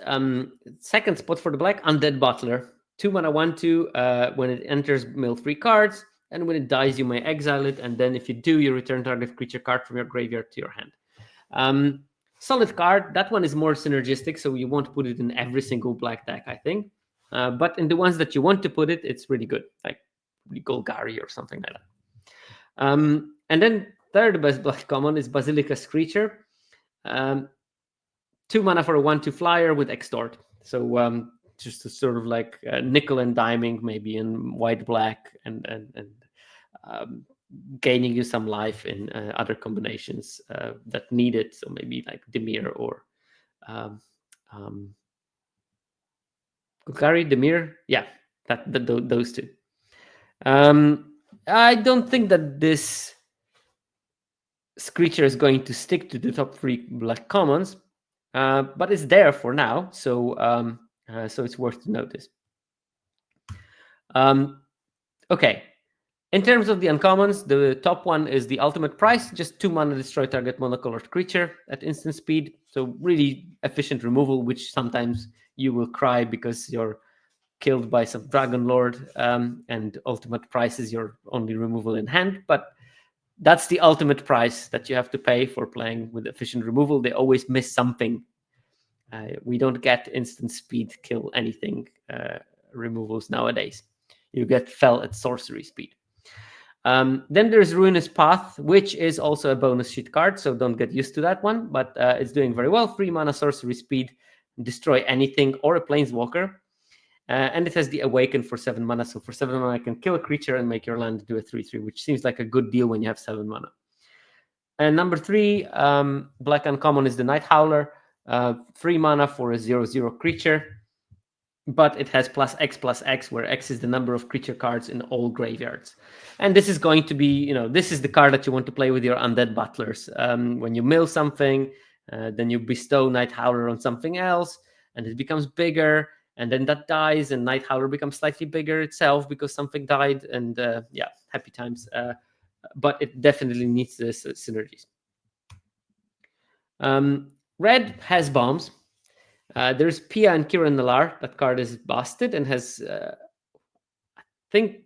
second spot for the black, Undead Butler. 2 mana 1/2. When it enters, mill 3 cards, and when it dies, you may exile it. And then if you do, you return target creature card from your graveyard to your hand. Solid card. That one is more synergistic, so you won't put it in every single black deck, I think. But in the ones that you want to put it, it's really good, like Golgari or something like that. And then third best black common is Basilica Screecher. 2 mana for a 1/2 flyer with extort. So just to sort of like nickel and diming, maybe in white black, and gaining you some life in other combinations that need it. So maybe like Dimir or Golgari, Dimir. Yeah, those two. I don't think that this Screecher is going to stick to the top 3 black commons, but it's there for now, so it's worth to notice. Okay, in terms of the uncommons, the top one is the ultimate price, just 2 mana, destroy target monocolored creature at instant speed. So really efficient removal, which sometimes you will cry because you're killed by some Dragon Lord, and ultimate price is your only removal in hand, but that's the ultimate price that you have to pay for playing with efficient removal. They always miss something. We don't get instant speed kill anything removals nowadays. You get fell at sorcery speed. Then there's Ruinous Path, which is also a bonus sheet card, so don't get used to that one, but it's doing very well. 3 mana sorcery speed, destroy anything or a planeswalker. And it has the Awaken for 7 mana. So for 7 mana, I can kill a creature and make your land do a 3/3, which seems like a good deal when you have 7 mana. And number 3, black uncommon, is the Night Howler. 3 mana for a 0/0 creature. But it has +X, where X is the number of creature cards in all graveyards. And this is going to be, this is the card that you want to play with your Undead Butlers. When you mill something, then you bestow Night Howler on something else, and it becomes bigger. And then that dies, and Night Howler becomes slightly bigger itself because something died, and happy times. But it definitely needs this synergies. Red has bombs. There's Pia and Kiran Nalar. That card is busted and has, I think,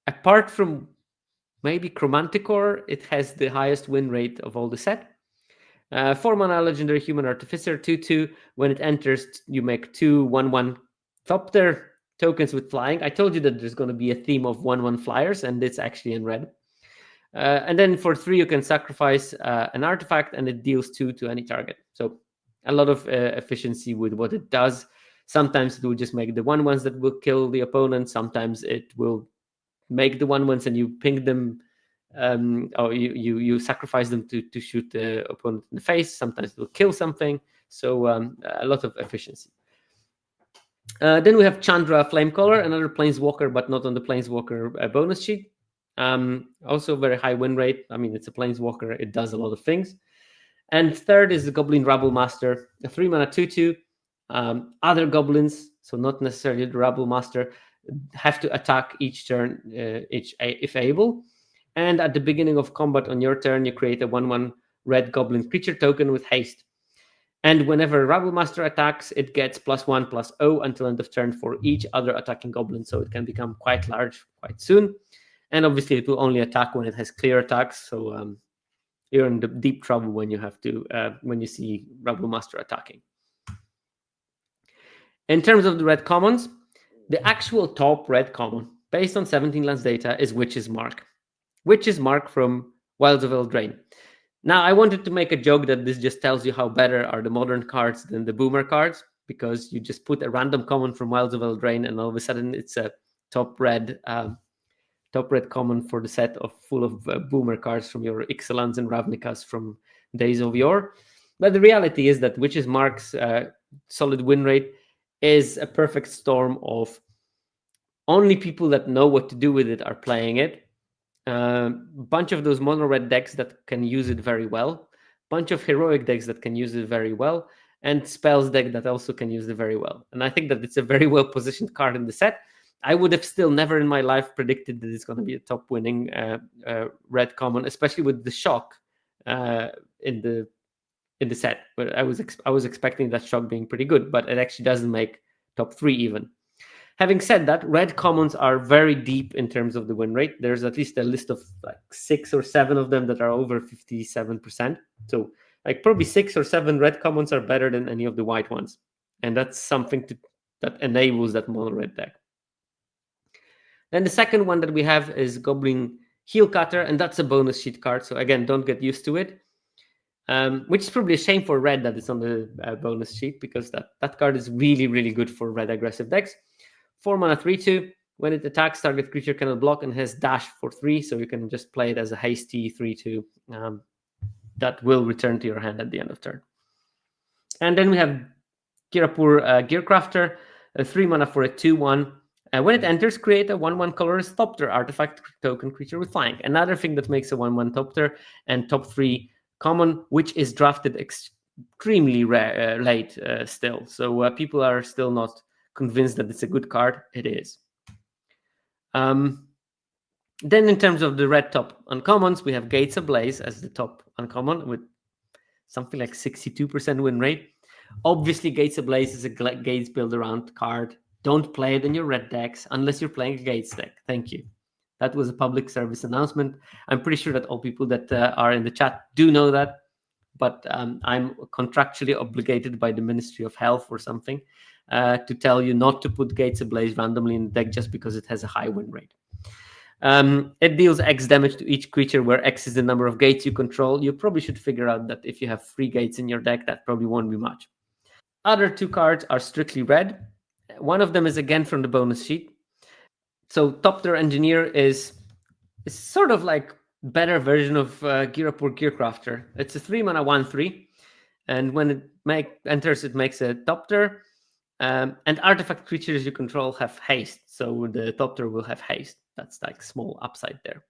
apart from maybe Chromanticore, it has the highest win rate of all the set. 4 mana legendary human artificer, 2/2. When it enters, you make 2 1/1 Thopter tokens with flying. I told you that there's going to be a theme of 1/1 flyers, and it's actually in red. And then for 3, you can sacrifice an artifact, and it deals 2 to any target. So a lot of efficiency with what it does. Sometimes it will just make the 1/1s that will kill the opponent. Sometimes it will make the 1/1s and you ping them, or you sacrifice them to shoot the opponent in the face. Sometimes it will kill something. So a lot of efficiency. Then we have Chandra Flamecaller, another Planeswalker, but not on the Planeswalker bonus sheet. Also very high win rate. I mean, it's a Planeswalker. It does a lot of things. And third is the Goblin Rabble Master, a 3 mana 2/2. Other goblins, so not necessarily the Rabble Master, have to attack each turn, if able. And at the beginning of combat on your turn, you create a 1/1 red goblin creature token with haste. And whenever Rabble Master attacks, it gets +1/+0 until end of turn for each other attacking goblin. So it can become quite large quite soon. And obviously, it will only attack when it has clear attacks. So you're in deep trouble when you have to when you see Rabble Master attacking. In terms of the red commons, the actual top red common, based on 17 lands data, is Witch's Mark. Witch's Mark from Wilds of Eldraine. Now, I wanted to make a joke that this just tells you how better are the modern cards than the boomer cards, because you just put a random common from Wilds of Eldraine, and all of a sudden it's a top red common for the set full of boomer cards from your Ixalans and Ravnikas from days of yore. But the reality is that Witch's Mark's solid win rate is a perfect storm of only people that know what to do with it are playing it. Bunch of those mono red decks that can use it very well, bunch of heroic decks that can use it very well, and spells deck that also can use it very well. And I think that it's a very well positioned card in the set. I would have still never in my life predicted that it's going to be a top winning red common, especially with the shock in the set. But I was expecting that shock being pretty good, but it actually doesn't make top 3 even. Having said that, red commons are very deep in terms of the win rate. There's at least a list of like 6 or 7 of them that are over 57%. So like probably 6 or 7 red commons are better than any of the white ones. And that's something that enables that mono red deck. Then the second one that we have is Goblin Heel Cutter, and that's a bonus sheet card. So again, don't get used to it. Which is probably a shame for red that it's on the bonus sheet, because that card is really, really good for red aggressive decks. 4 mana 3/2. When it attacks, target creature cannot block and has dash for 3, so you can just play it as a hasty 3/2 that will return to your hand at the end of turn. And then we have Kirapur Gearcrafter, a 3 mana for a 2/1. When it enters, create a 1/1 colorless Topter artifact token creature with flying. Another thing that makes a 1/1 Topter and top 3 common, which is drafted extremely late still. So people are still not convinced that it's a good card. It is. Then in terms of the red top uncommons, we have Gates Ablaze as the top uncommon with something like 62% win rate. Obviously, Gates Ablaze is a Gates build around card. Don't play it in your red decks unless you're playing a Gates deck. Thank you. That was a public service announcement. I'm pretty sure that all people that are in the chat do know that, but I'm contractually obligated by the Ministry of Health or something to tell you not to put Gates Ablaze randomly in the deck just because it has a high win rate. It deals X damage to each creature, where X is the number of gates you control. You probably should figure out that if you have 3 gates in your deck, that probably won't be much. Other 2 cards are strictly red. One of them is again from the bonus sheet. So Topter Engineer is sort of like better version of Girapur Gearcrafter. It's a 3 mana 1/3, and when it enters, it makes a Topter. And artifact creatures you control have haste, so the Topter will have haste. That's like small upside there.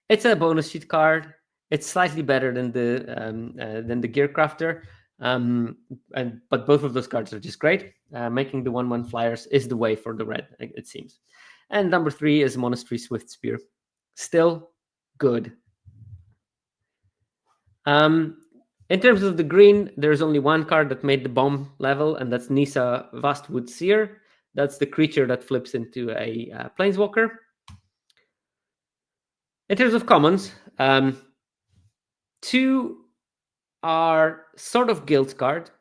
It's a bonus sheet card. It's slightly better than the Gearcrafter, but both of those cards are just great. Making the 1/1 flyers is the way for the red, it seems. And number 3 is Monastery Swift Spear. Still good. In terms of the green, there's only one card that made the bomb level, and that's Nissa Vastwood Seer. That's the creature that flips into a Planeswalker. In terms of commons, 2 are sort of guild card.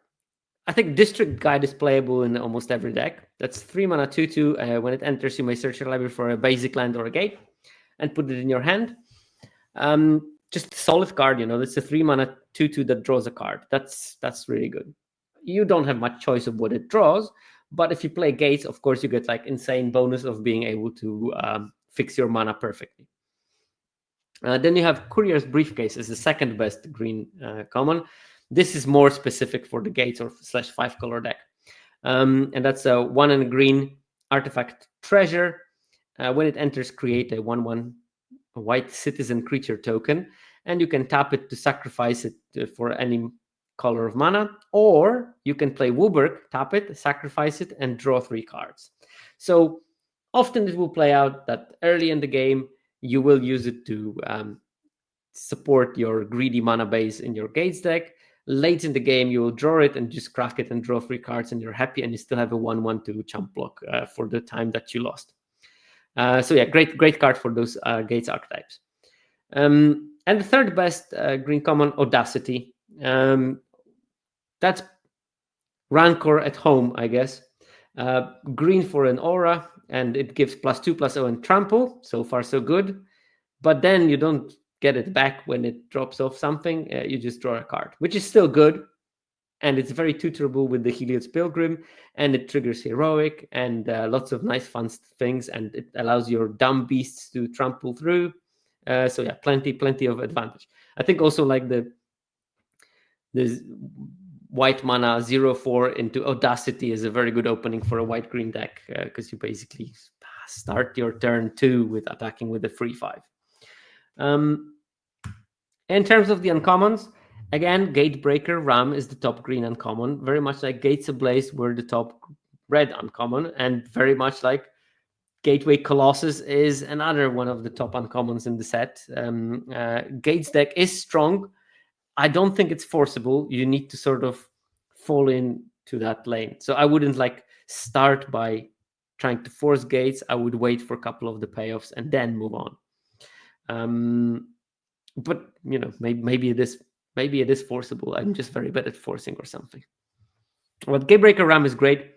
I think District Guide is playable in almost every deck. That's 3 mana 2/2. When it enters, you may search your library for a basic land or a gate and put it in your hand. Just a solid card, It's a 3 mana 2/2 that draws a card. That's really good. You don't have much choice of what it draws, but if you play gates, of course, you get like insane bonus of being able to fix your mana perfectly. Then you have Courier's Briefcase as the second best green common. This is more specific for the gates or /5 color deck. And that's a 1 and a green artifact treasure. When it enters, create a 1/1 white citizen creature token, and you can tap it to sacrifice it for any color of mana, or you can play Wooburg, tap it, sacrifice it, and draw 3 cards. So often it will play out that early in the game, you will use it to support your greedy mana base in your gates deck. Late in the game, you will draw it and just crack it and draw 3 cards, and you're happy, and you still have a 1/1/2 chump block for the time that you lost. So yeah, great card for those gates archetypes. And the third best green common, Audacity. That's Rancor at home, I guess. Green for an aura, and it gives +2/+0 and trample. So far, so good. But then you don't get it back when it drops off something. You just draw a card, which is still good. And it's very tutorable with the Heliod's Pilgrim, and it triggers heroic and lots of nice fun things, and it allows your dumb beasts to trample through. So yeah, plenty of advantage. I think also like the white mana 0/4 into Audacity is a very good opening for a white-green deck, because you basically start your turn 2 with attacking with a free 5. In terms of the uncommons, again, Gatebreaker Ram is the top green uncommon, very much like Gates Ablaze were the top red uncommon, and very much like Gateway Colossus is another one of the top uncommons in the set. Gates deck is strong. I don't think it's forcible. You need to sort of fall into that lane. So I wouldn't like start by trying to force Gates. I would wait for a couple of the payoffs and then move on. But you know, maybe it is forcible. I'm just very bad at forcing or something. But Gatebreaker Ram is great.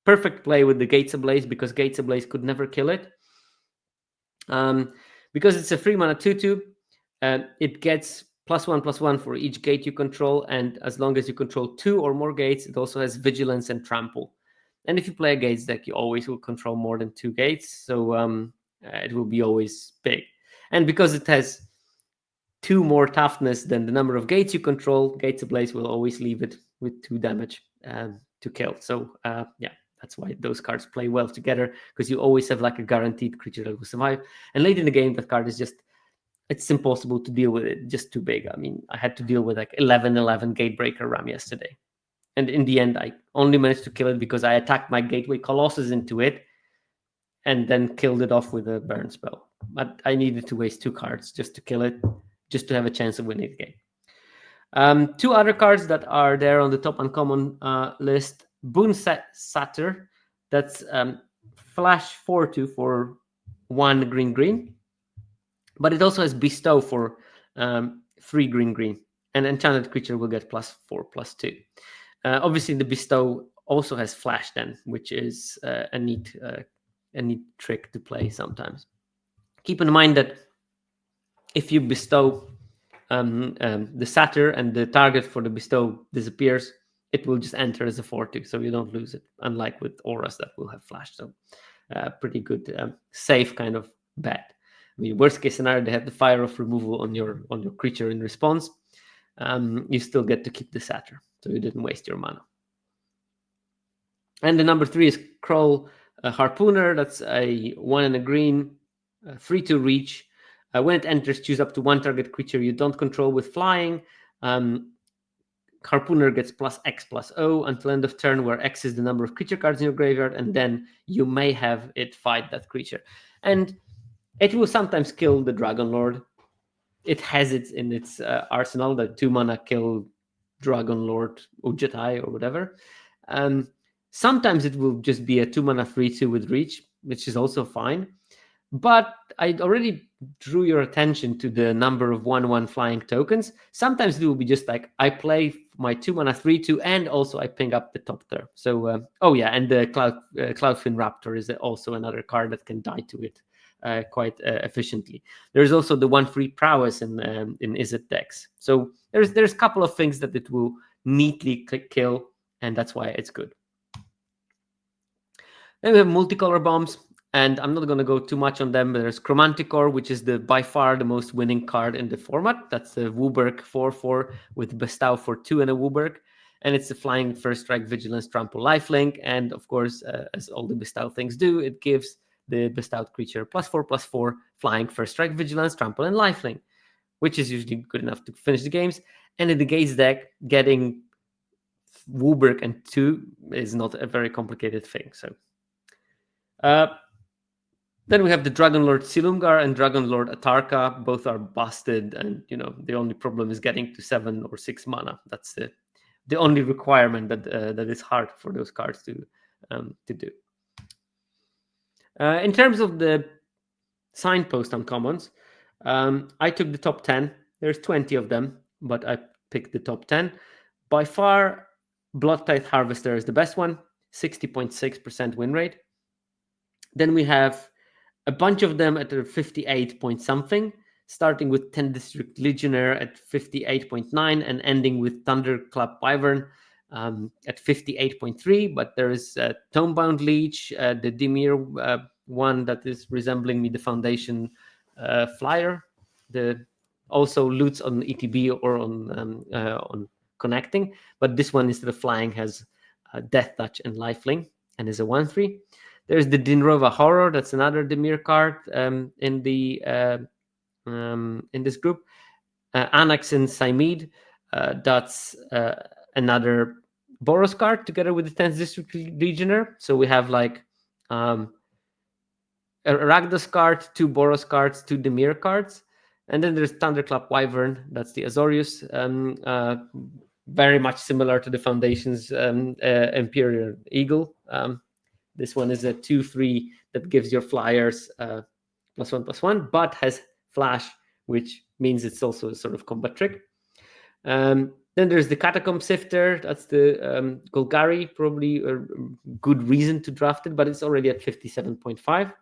Perfect play with the Gates Ablaze, because Gates Ablaze could never kill it. Because it's a 3-mana 2/2, it gets +1/+1 for each gate you control, and as long as you control 2 or more gates, it also has Vigilance and Trample. And if you play a Gates deck, you always will control more than 2 gates, so it will be always big. And because it has 2 more toughness than the number of gates you control, Gates Ablaze will always leave it with 2 damage to kill. So yeah, that's why those cards play well together, because you always have like a guaranteed creature that will survive. And late in the game, that card is just, it's impossible to deal with it, just too big. I mean, I had to deal with like 11/11 Gatebreaker Ram yesterday. And in the end, I only managed to kill it because I attacked my Gateway Colossus into it and then killed it off with a burn spell. But I needed to waste 2 cards just to kill it, just to have a chance of winning the game. 2 other cards that are there on the top uncommon list. Boon Satyr, that's flash 4/2 for 1 green. But it also has Bestow for 3 green. An enchanted creature will get +4/+2. Obviously, the Bestow also has Flash then, which is a neat trick to play sometimes. Keep in mind that if you bestow the Satyr and the target for the bestow disappears, it will just enter as a 4/2, so you don't lose it, unlike with auras that will have Flash. So pretty good, safe kind of bet. I mean, worst case scenario, they have the Fire of Removal on your creature in response. You still get to keep the Satyr, so you didn't waste your mana. And the number 3 is Kroll Harpooner. That's a 1 and a green, 3/2 reach. When it enters, choose up to 1 target creature you don't control with flying. Harpooner gets +X/+O until end of turn, where X is the number of creature cards in your graveyard, and then you may have it fight that creature. And it will sometimes kill the Dragon Lord. It has it in its arsenal, the 2-mana kill Dragon Lord Ujatai or whatever. Sometimes it will just be a 2-mana 3/2 with reach, which is also fine. But I already drew your attention to the number of 1/1 flying tokens. Sometimes it will be just like, I play my 2-mana 3/2 and also I ping up the top there. So, oh yeah, and the Cloudfin Raptor is also another card that can die to it quite efficiently. There's also the 1/3 Prowess in Izzet decks. So there's a couple of things that it will neatly kill, and that's why it's good. Then we have multicolor bombs, and I'm not going to go too much on them, but there's Chromanticore, which is by far the most winning card in the format. That's the Wooburg 4/4 with Bestow for 2 and a Wooburg. And it's a flying first strike, vigilance, trample, lifelink. And of course, as all the Bestow things do, it gives the bestowed creature +4/+4 flying first strike, vigilance, trample, and lifelink, which is usually good enough to finish the games. And in the Gates deck, getting Wooburg and 2 is not a very complicated thing. So then we have the Dragon Lord Silumgar and Dragon Lord Atarka. Both are busted, and the only problem is getting to 7 or 6 mana. That's the only requirement that is hard for those cards to do. In terms of the signpost uncommons, I took the top 10. There's 20 of them, but I picked the top 10. By far, Bloodtithe Harvester is the best one, 60.6% win rate. Then we have a bunch of them at a 58 point something, starting with 10 District Legionnaire at 58.9 and ending with Thunderclap Wyvern at 58.3. But there is Tomebound Leech, the Dimir one that is resembling me, the Foundation Flyer. Also loots on ETB or on connecting. But this one, instead of flying, has Death Touch and Lifelink, and is a 1/3. There's the Dinrova Horror. That's another Dimir card in this group. Anaxin Saimid. That's another Boros card together with the 10th District Legioner. So we have like a Rakdos card, 2 Boros cards, 2 Dimir cards. And then there's Thunderclap Wyvern. That's the Azorius. Very much similar to the Foundation's Imperial Eagle. This one is a 2/3 that gives your flyers +1/+1, but has flash, which means it's also a sort of combat trick. Then there's the Catacomb Sifter. That's the Golgari, probably a good reason to draft it, but it's already at 57.5.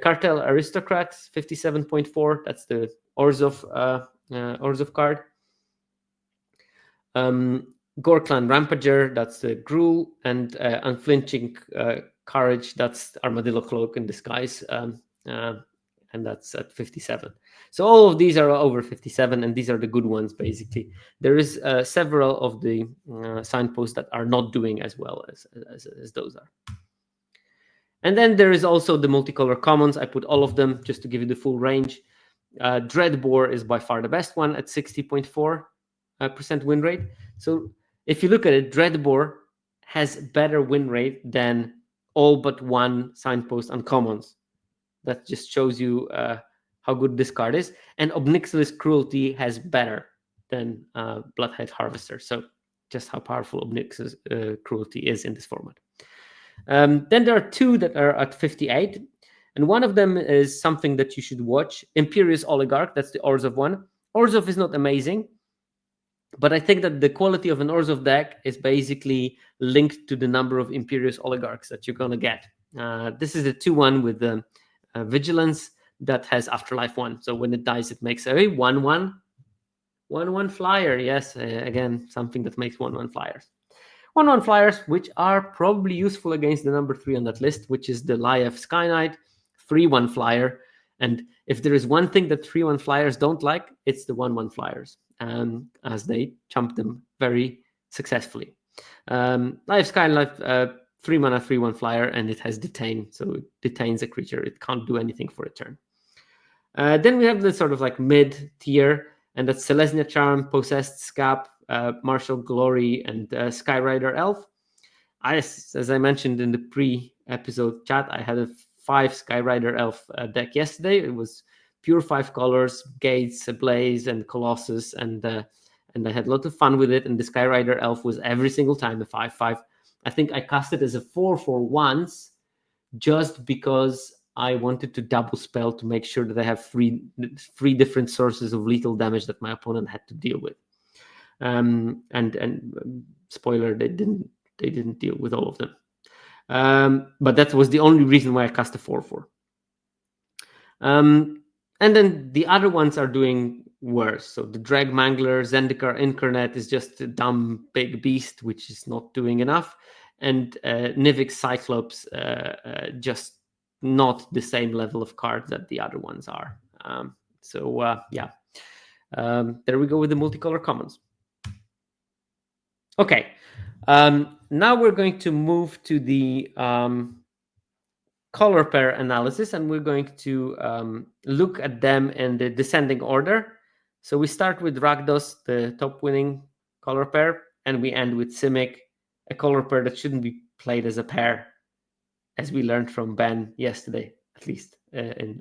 Cartel Aristocrats, 57.4. That's the Orzhov card. Gorklan Rampager, that's the Gruul, and Unflinching Courage, that's Armadillo Cloak in disguise, and that's at 57. So all of these are over 57, and these are the good ones, basically. There is several of the signposts that are not doing as well as those are. And then there is also the multicolor commons. I put all of them just to give you the full range. Dreadbore is by far the best one at 60.4% win rate. So if you look at it, Dreadbore has better win rate than all but one signpost uncommons. That just shows you how good this card is. And Obnixilis Cruelty has better than Bloodhead Harvester. So just how powerful Obnixilis Cruelty is in this format. Then there are 2 that are at 58. And one of them is something that you should watch. Imperious Oligarch, that's the Orzhov one. Orzhov is not amazing, but I think that the quality of an Orzhov deck is basically linked to the number of Imperious Oligarchs that you're going to get. This is the 2/1 with the Vigilance that has Afterlife 1. So when it dies, it makes a 1/1 flyer. Yes, again, something that makes 1/1 flyers. 1/1 flyers, which are probably useful against the number 3 on that list, which is the Laev Sky Knight, 3/1 flyer. And if there is one thing that 3/1 flyers don't like, it's the 1/1 flyers, as they chump them very successfully. Laev Sky Knight, 3 mana, 3/1 flyer, and it has Detain, so it detains a creature. It can't do anything for a turn. Then we have the sort of like mid-tier, and that's Selesnya Charm, Possessed Scap, Martial Glory, and Skyrider Elf. As I mentioned in the pre-episode chat, I had a 5 Skyrider Elf deck yesterday. It was pure 5 colors, Gates, Blaze, and Colossus, and I had a lot of fun with it. And the Skyrider Elf was every single time a 5/5. I think I cast it as a 4/4 once, just because I wanted to double spell to make sure that I have three different sources of lethal damage that my opponent had to deal with. And spoiler, they didn't deal with all of them. But that was the only reason why I cast a 4/4. And then the other ones are doing worse. So the Drag Mangler, Zendikar Incarnate is just a dumb big beast, which is not doing enough. And Nivix Cyclops, just not the same level of cards that the other ones are. There we go with the multicolor commons. Okay, now we're going to move to the color pair analysis, and we're going to look at them in the descending order. So we start with Rakdos, the top winning color pair, and we end with Simic, a color pair that shouldn't be played as a pair, as we learned from Ben yesterday, at least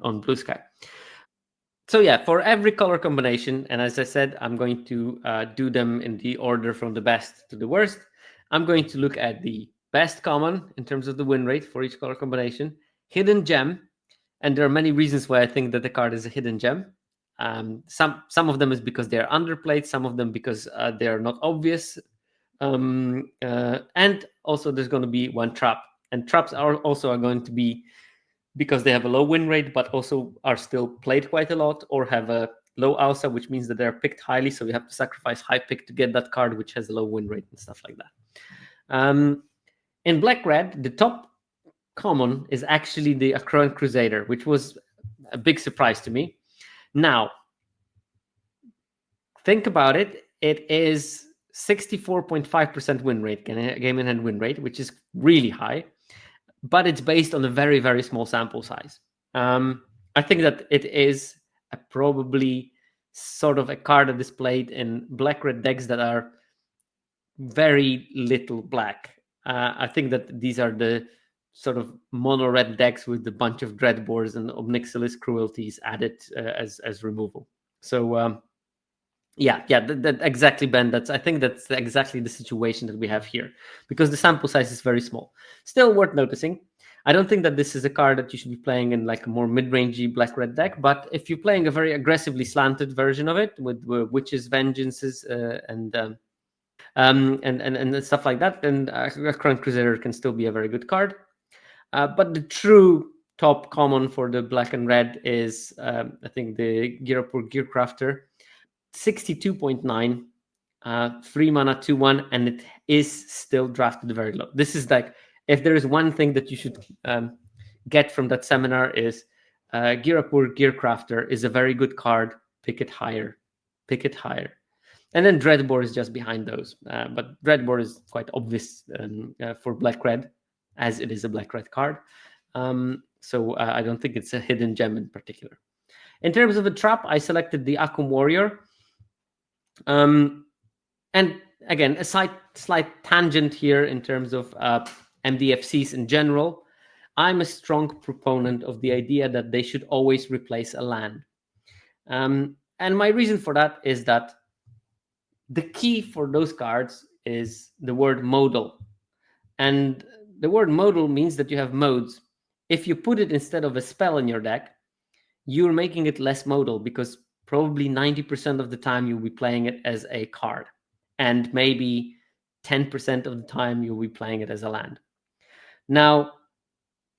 on Blue Sky. So yeah, for every color combination, and as I said, I'm going to do them in the order from the best to the worst. I'm going to look at the best common in terms of the win rate for each color combination, hidden gem, and there are many reasons why I think that the card is a hidden gem. Some of them is because they're underplayed, some of them because they're not obvious, and also there's going to be one trap, and traps are going to be because they have a low win rate, but also are still played quite a lot, or have a low AUSA, which means that they're picked highly, so you have to sacrifice high pick to get that card, which has a low win rate and stuff like that. In Black-Red, the top common is actually the Akron Crusader, which was a big surprise to me. Now, think about it. It is 64.5% win rate, game in hand win rate, which is really high, but it's based on a very, very small sample size. I think that it is probably sort of a card that is played in black-red decks that are very little black. I think that these are the sort of mono-red decks with a bunch of Dreadbores and Obnixilis Cruelties added as removal. So yeah, that exactly, Ben. I think that's exactly the situation that we have here, because the sample size is very small. Still worth noticing. I don't think that this is a card that you should be playing in like a more mid-rangey black-red deck, but if you're playing a very aggressively slanted version of it with Witches, Vengeances, and stuff like that, then Crown Crusader can still be a very good card. But the true top common for the black and red is, I think, the Girapur Gearcrafter, 62.9, 3 mana, 2/1, and it is still drafted very low. This is like, if there is one thing that you should get from that seminar, is Girapur Gearcrafter is a very good card. Pick it higher. And then Dreadbore is just behind those. But Dreadbore is quite obvious for black-red, as it is a black-red card. So I don't think it's a hidden gem in particular. In terms of a trap, I selected the Akum Warrior. And again, a slight tangent here in terms of MDFCs in general. I'm a strong proponent of the idea that they should always replace a land. And my reason for that is that the key for those cards is the word modal. And the word modal means that you have modes. If you put it instead of a spell in your deck, you're making it less modal, because probably 90% of the time you'll be playing it as a card, and maybe 10% of the time you'll be playing it as a land. Now,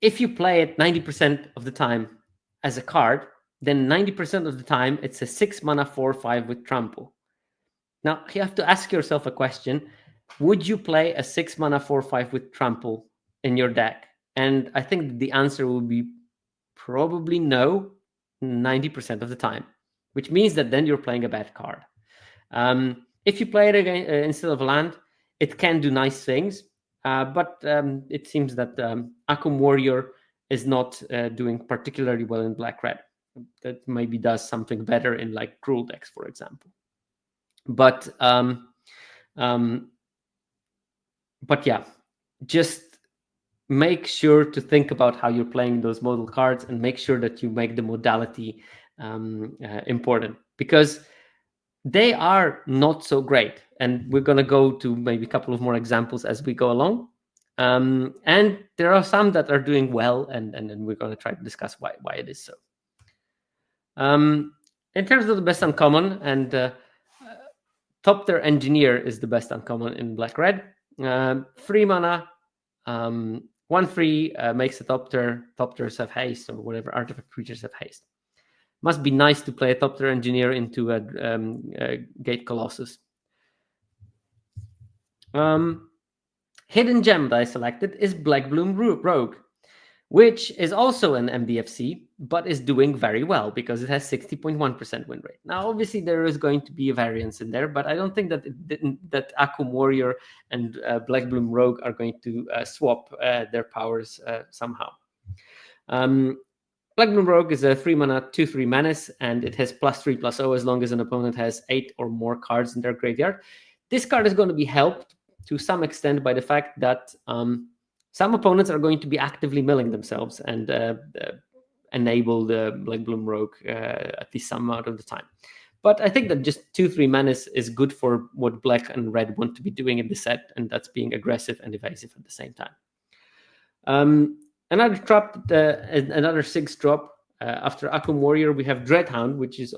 if you play it 90% of the time as a card, then 90% of the time it's a 6 mana 4/5 with trample. Now, you have to ask yourself a question. Would you play a 6 mana 4/5 with trample in your deck? And I think the answer will be probably no, 90% of the time, which means that then you're playing a bad card. If you play it again, instead of land, it can do nice things, but it seems that Akum Warrior is not doing particularly well in black-red. That maybe does something better in like Cruel decks, for example. But yeah, just make sure to think about how you're playing those modal cards, and make sure that you make the modality important, because they are not so great. And we're going to go to maybe a couple of more examples as we go along. And there are some that are doing well, and then we're going to try to discuss why it is so. In terms of the best uncommon, and Thopter Engineer is the best uncommon in black-red. 3 mana, 1/3, makes a Thopter. Thopters have haste, or whatever artifact creatures have haste. Must be nice to play a Thopter Engineer into a Gate Colossus. Hidden gem that I selected is Blackbloom Rogue, which is also an MDFC, but is doing very well because it has 60.1% win rate. Now, obviously, there is going to be a variance in there, but I don't think that Akum Warrior and Blackbloom Rogue are going to swap their powers somehow. Blackbloom Rogue is a 3 mana 2/3 menace, and it has +3/+0 as long as an opponent has 8 or more cards in their graveyard. This card is going to be helped to some extent by the fact that some opponents are going to be actively milling themselves and enable the Blackbloom Rogue at least some amount of the time. But I think that just 2/3 menace is good for what black and red want to be doing in the set, and that's being aggressive and evasive at the same time. Another trap, another 6 drop. After Akum Warrior, we have Dreadhound, which is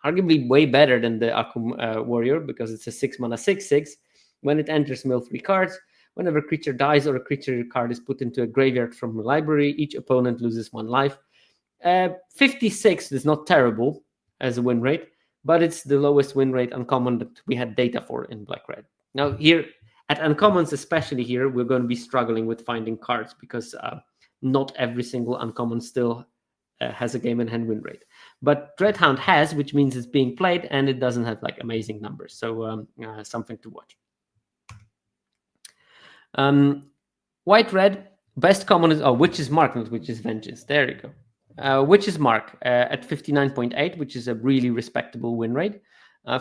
arguably way better than the Akum Warrior, because it's a 6 mana 6/6. When it enters, mill 3 cards. Whenever a creature dies or a creature card is put into a graveyard from a library, each opponent loses 1 life. 56 is not terrible as a win rate, but it's the lowest win rate uncommon that we had data for in black-red. Now here, at uncommons especially here, we're going to be struggling with finding cards, because not every single uncommon still has a game-in-hand win rate. But Dreadhound has, which means it's being played, and it doesn't have like amazing numbers. So something to watch. White red, best common is Witch's Mark, not Witch's Vengeance. There you go. Witch's Mark at 59.8, which is a really respectable win rate.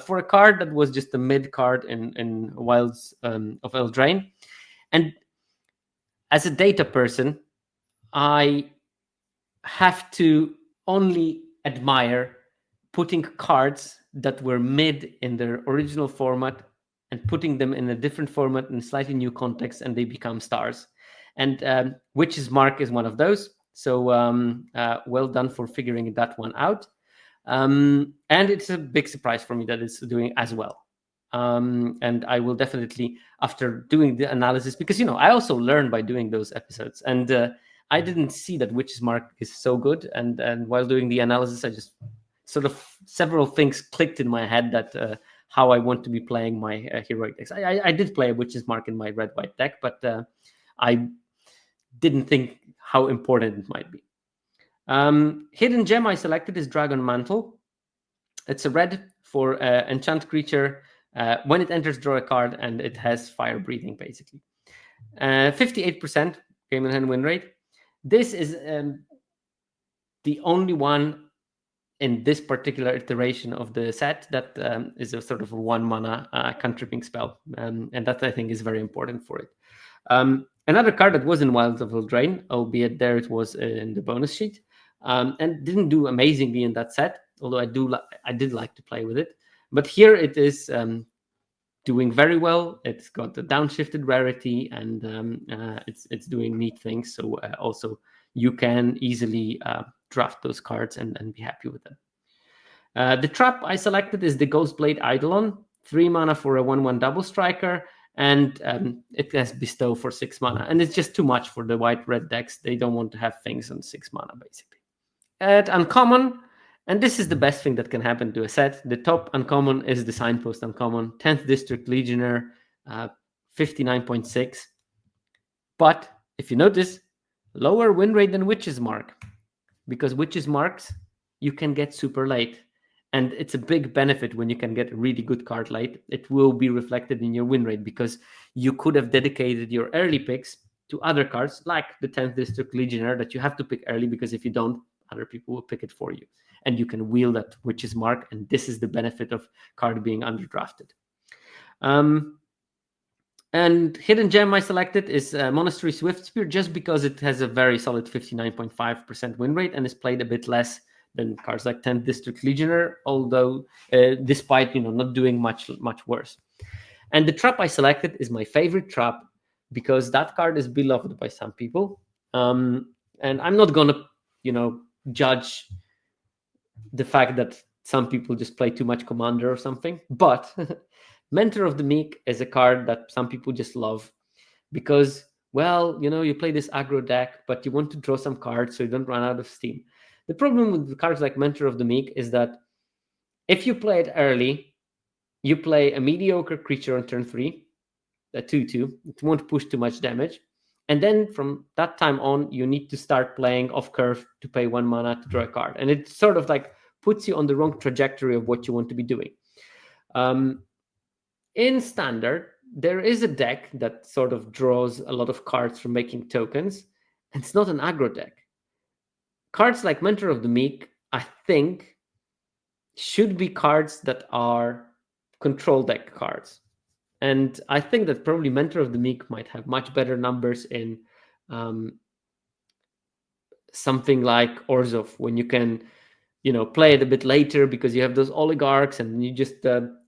For a card that was just a mid card in Wilds of Eldraine. And as a data person, I have to only admire putting cards that were mid in their original format and putting them in a different format in slightly new context, and they become stars. And Witch's Mark is one of those. So well done for figuring that one out. And it's a big surprise for me that it's doing as well. And I will definitely, after doing the analysis, because I also learn by doing those episodes, and I didn't see that Witch's Mark is so good. And while doing the analysis, I just sort of several things clicked in my head that how I want to be playing my heroic decks. I did play a Witch's Mark in my red-white deck, but I didn't think how important it might be. Hidden gem I selected is Dragon Mantle. It's a red for enchant creature. When it enters, draw a card, and it has fire breathing, basically. 58% game in hand win rate. This is the only one in this particular iteration of the set that is a sort of a 1 mana cantripping spell. And that, I think, is very important for it. Another card that was in Wilds of Eldraine, albeit there it was in the bonus sheet, and didn't do amazingly in that set, although I did like to play with it. But here it is doing very well. It's got a downshifted rarity, and it's doing neat things. So also you can easily draft those cards and be happy with them. The trap I selected is the Ghostblade Eidolon, 3 mana for a 1/1 double striker, and it has Bestow for 6 mana. And it's just too much for the white-red decks. They don't want to have things on 6 mana, basically. At uncommon, and this is the best thing that can happen to a set, the top uncommon is the Signpost uncommon, 10th District Legionnaire, 59.6. But if you notice, lower win rate than Witch's Mark, because Witch's Marks you can get super late. And it's a big benefit when you can get a really good card late. It will be reflected in your win rate because you could have dedicated your early picks to other cards like the 10th District Legionnaire that you have to pick early, because if you don't, other people will pick it for you. And you can wield that Witch's Mark, and this is the benefit of card being underdrafted. And Hidden Gem I selected is Monastery Swiftspear, just because it has a very solid 59.5% win rate and is played a bit less than cards like 10th District Legionnaire, although despite not doing much worse. And the trap I selected is my favorite trap, because that card is beloved by some people. And I'm not gonna judge the fact that some people just play too much Commander or something, but Mentor of the Meek is a card that some people just love because, well, you play this aggro deck, but you want to draw some cards so you don't run out of steam. The problem with the cards like Mentor of the Meek is that if you play it early, you play a mediocre creature on turn 3, a 2/2. It won't push too much damage. And then from that time on, you need to start playing off curve to pay 1 mana to draw a card. And it sort of like puts you on the wrong trajectory of what you want to be doing. In Standard, there is a deck that sort of draws a lot of cards from making tokens, and it's not an aggro deck. Cards like Mentor of the Meek, I think, should be cards that are control deck cards. And I think that probably Mentor of the Meek might have much better numbers in something like Orzhov, when you can, play it a bit later because you have those oligarchs, and you just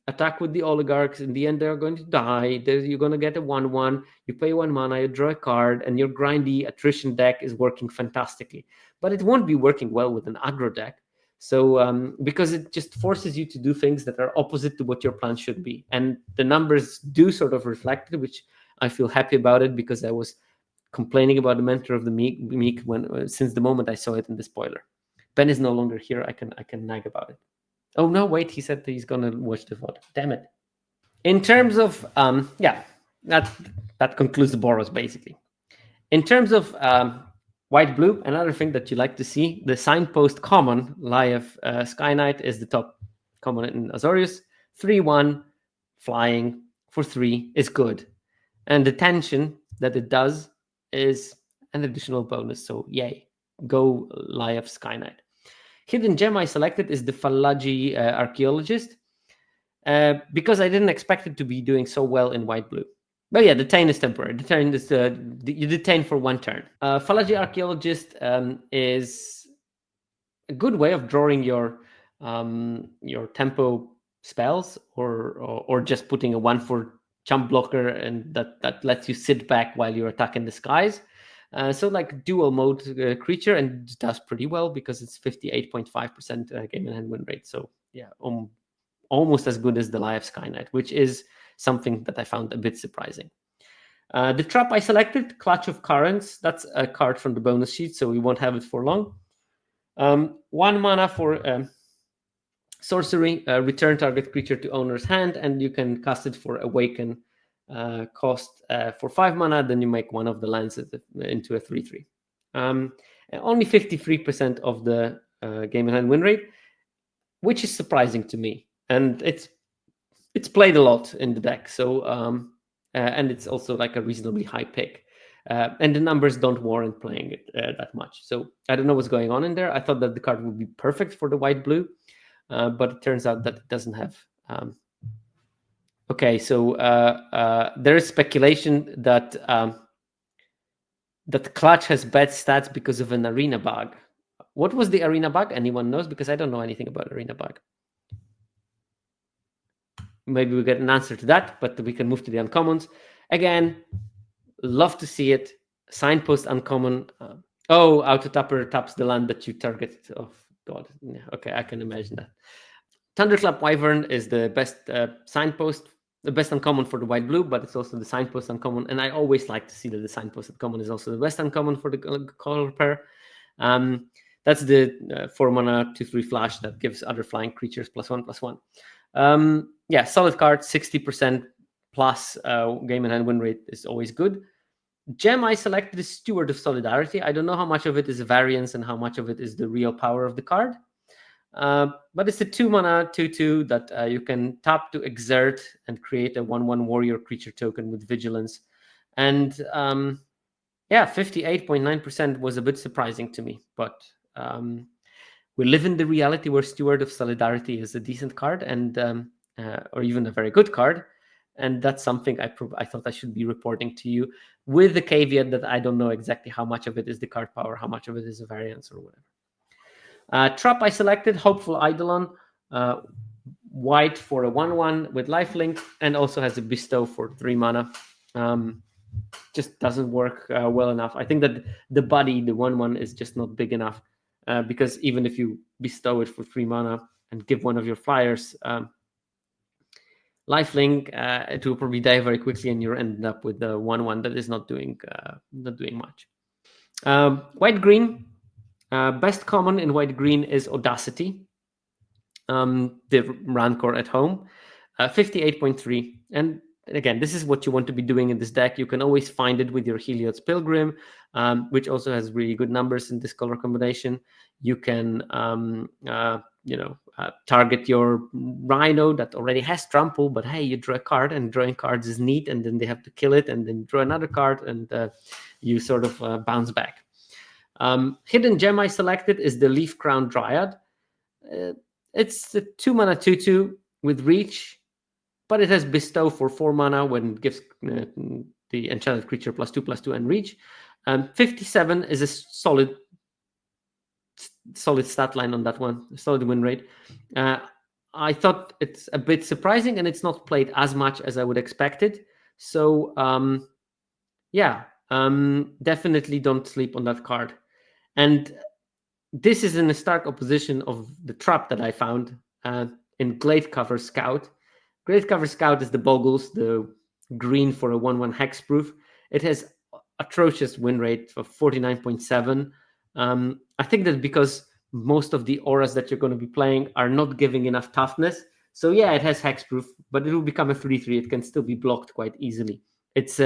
attack with the oligarchs. In the end, they're going to die. You're going to get a 1/1. You pay 1 mana, you draw a card, and your grindy attrition deck is working fantastically. But it won't be working well with an aggro deck. So because it just forces you to do things that are opposite to what your plan should be. And the numbers do sort of reflect it, which I feel happy about it, because I was complaining about the Mentor of the Meek when since the moment I saw it in the spoiler. Ben is no longer here. I can nag about it. Oh no, wait, he said that he's gonna watch the VOD. Damn it. In terms of that concludes the Boros basically. In terms of white blue, another thing that you like to see, the Signpost common Live Sky Knight is the top common in Azorius. 3/1 flying for 3 is good. And the tension, that it does is an additional bonus. So yay, go Lie of Skynight. Hidden gem I selected is the Falagi Archaeologist, because I didn't expect it to be doing so well in white-blue. But yeah, detain is temporary. Detain is you detain for 1 turn. Falagi Archaeologist is a good way of drawing your tempo spells, or just putting a 1 for jump blocker, and that lets you sit back while you attack in the skies. So like dual mode creature, and it does pretty well because it's 58.5% game in hand win rate. So yeah, almost as good as the Lie of Skynight, which is something that I found a bit surprising. The trap I selected, Clutch of Currents, that's a card from the bonus sheet, so we won't have it for long. 1 mana for sorcery, return target creature to owner's hand, and you can cast it for Awaken, cost for 5 mana, then you make one of the lands into a 3/3. Only 53% of the game in hand win rate, which is surprising to me, and it's played a lot in the deck. So and it's also like a reasonably high pick, and the numbers don't warrant playing it that much. So I don't know what's going on in there. I thought that the card would be perfect for the white-blue, but it turns out that it doesn't have. Okay, so there is speculation that that Clutch has bad stats because of an arena bug. What was the arena bug? Anyone knows? Because I don't know anything about arena bug. Maybe we get an answer to that, but we can move to the uncommons. Again, love to see it. Signpost uncommon. Auto tapper taps the land that you target. Oh, God. Yeah, okay, I can imagine that. Thunderclap Wyvern is the best signpost, the best uncommon for the white-blue, but it's also the signpost uncommon. And I always like to see that the signpost uncommon is also the best uncommon for the color pair. That's the 4 mana 2/3 flash that gives other flying creatures +1/+1. Yeah, solid card, 60% plus game in hand win rate is always good. Gem I selected is Steward of Solidarity. I don't know how much of it is a variance and how much of it is the real power of the card. But it's a 2 mana 2/2 that you can tap to exert and create a 1/1 warrior creature token with vigilance. And yeah, 58.9% was a bit surprising to me, but we live in the reality where Steward of Solidarity is a decent card, and or even a very good card, and that's something I thought I should be reporting to you, with the caveat that I don't know exactly how much of it is the card power, how much of it is a variance or whatever. Trap I selected, Hopeful Eidolon, white for a 1/1 with lifelink, and also has a bestow for 3 mana. Just doesn't work well enough. I think that the body, the 1/1, is just not big enough. Because even if you bestow it for 3 mana and give one of your flyers lifelink, it will probably die very quickly, and you're ended up with the 1/1 that is not doing much. White-green, best common in white-green is Audacity, the Rancor at home, 58.3. And again, this is what you want to be doing in this deck. You can always find it with your Heliod's Pilgrim, which also has really good numbers in this color combination. You can, target your Rhino that already has trample, but hey, you draw a card, and drawing cards is neat, and then they have to kill it, and then you draw another card, and you sort of bounce back. Hidden gem I selected is the Leaf Crown Dryad. It's a 2 mana 2/2 with reach, but it has bestow for 4 mana when it gives the enchanted creature +2/+2 and reach. 57 is a solid stat line on that one, solid win rate. I thought it's a bit surprising, and it's not played as much as I would expect it. So definitely don't sleep on that card. And this is in a stark opposition of the trap that I found in Gladecover Scout. Gladecover Scout is the Boggles, the green for a 1/1 hexproof. It has atrocious win rate of 49.7. I think that because most of the auras that you're going to be playing are not giving enough toughness. So yeah, it has hexproof, but it will become a 3/3. It can still be blocked quite easily. It's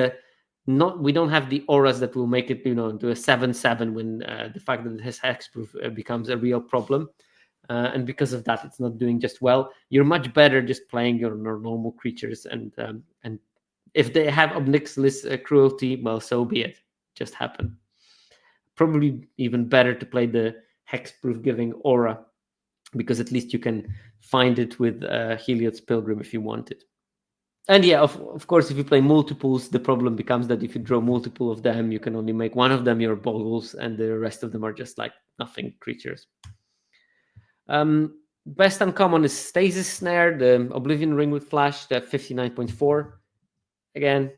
we don't have the auras that will make it, into a 7/7 when the fact that it has hexproof becomes a real problem. And because of that, it's not doing just well. You're much better just playing your normal creatures and if they have Obnixilis Cruelty, well, so be it. Just happen. Probably even better to play the Hexproof Giving Aura, because at least you can find it with Heliod's Pilgrim if you want it. And yeah, of course, if you play multiples, the problem becomes that if you draw multiple of them, you can only make one of them your boggles, and the rest of them are just like nothing creatures. Best uncommon is Stasis Snare, the Oblivion Ring with Flash, the 59.4. Again,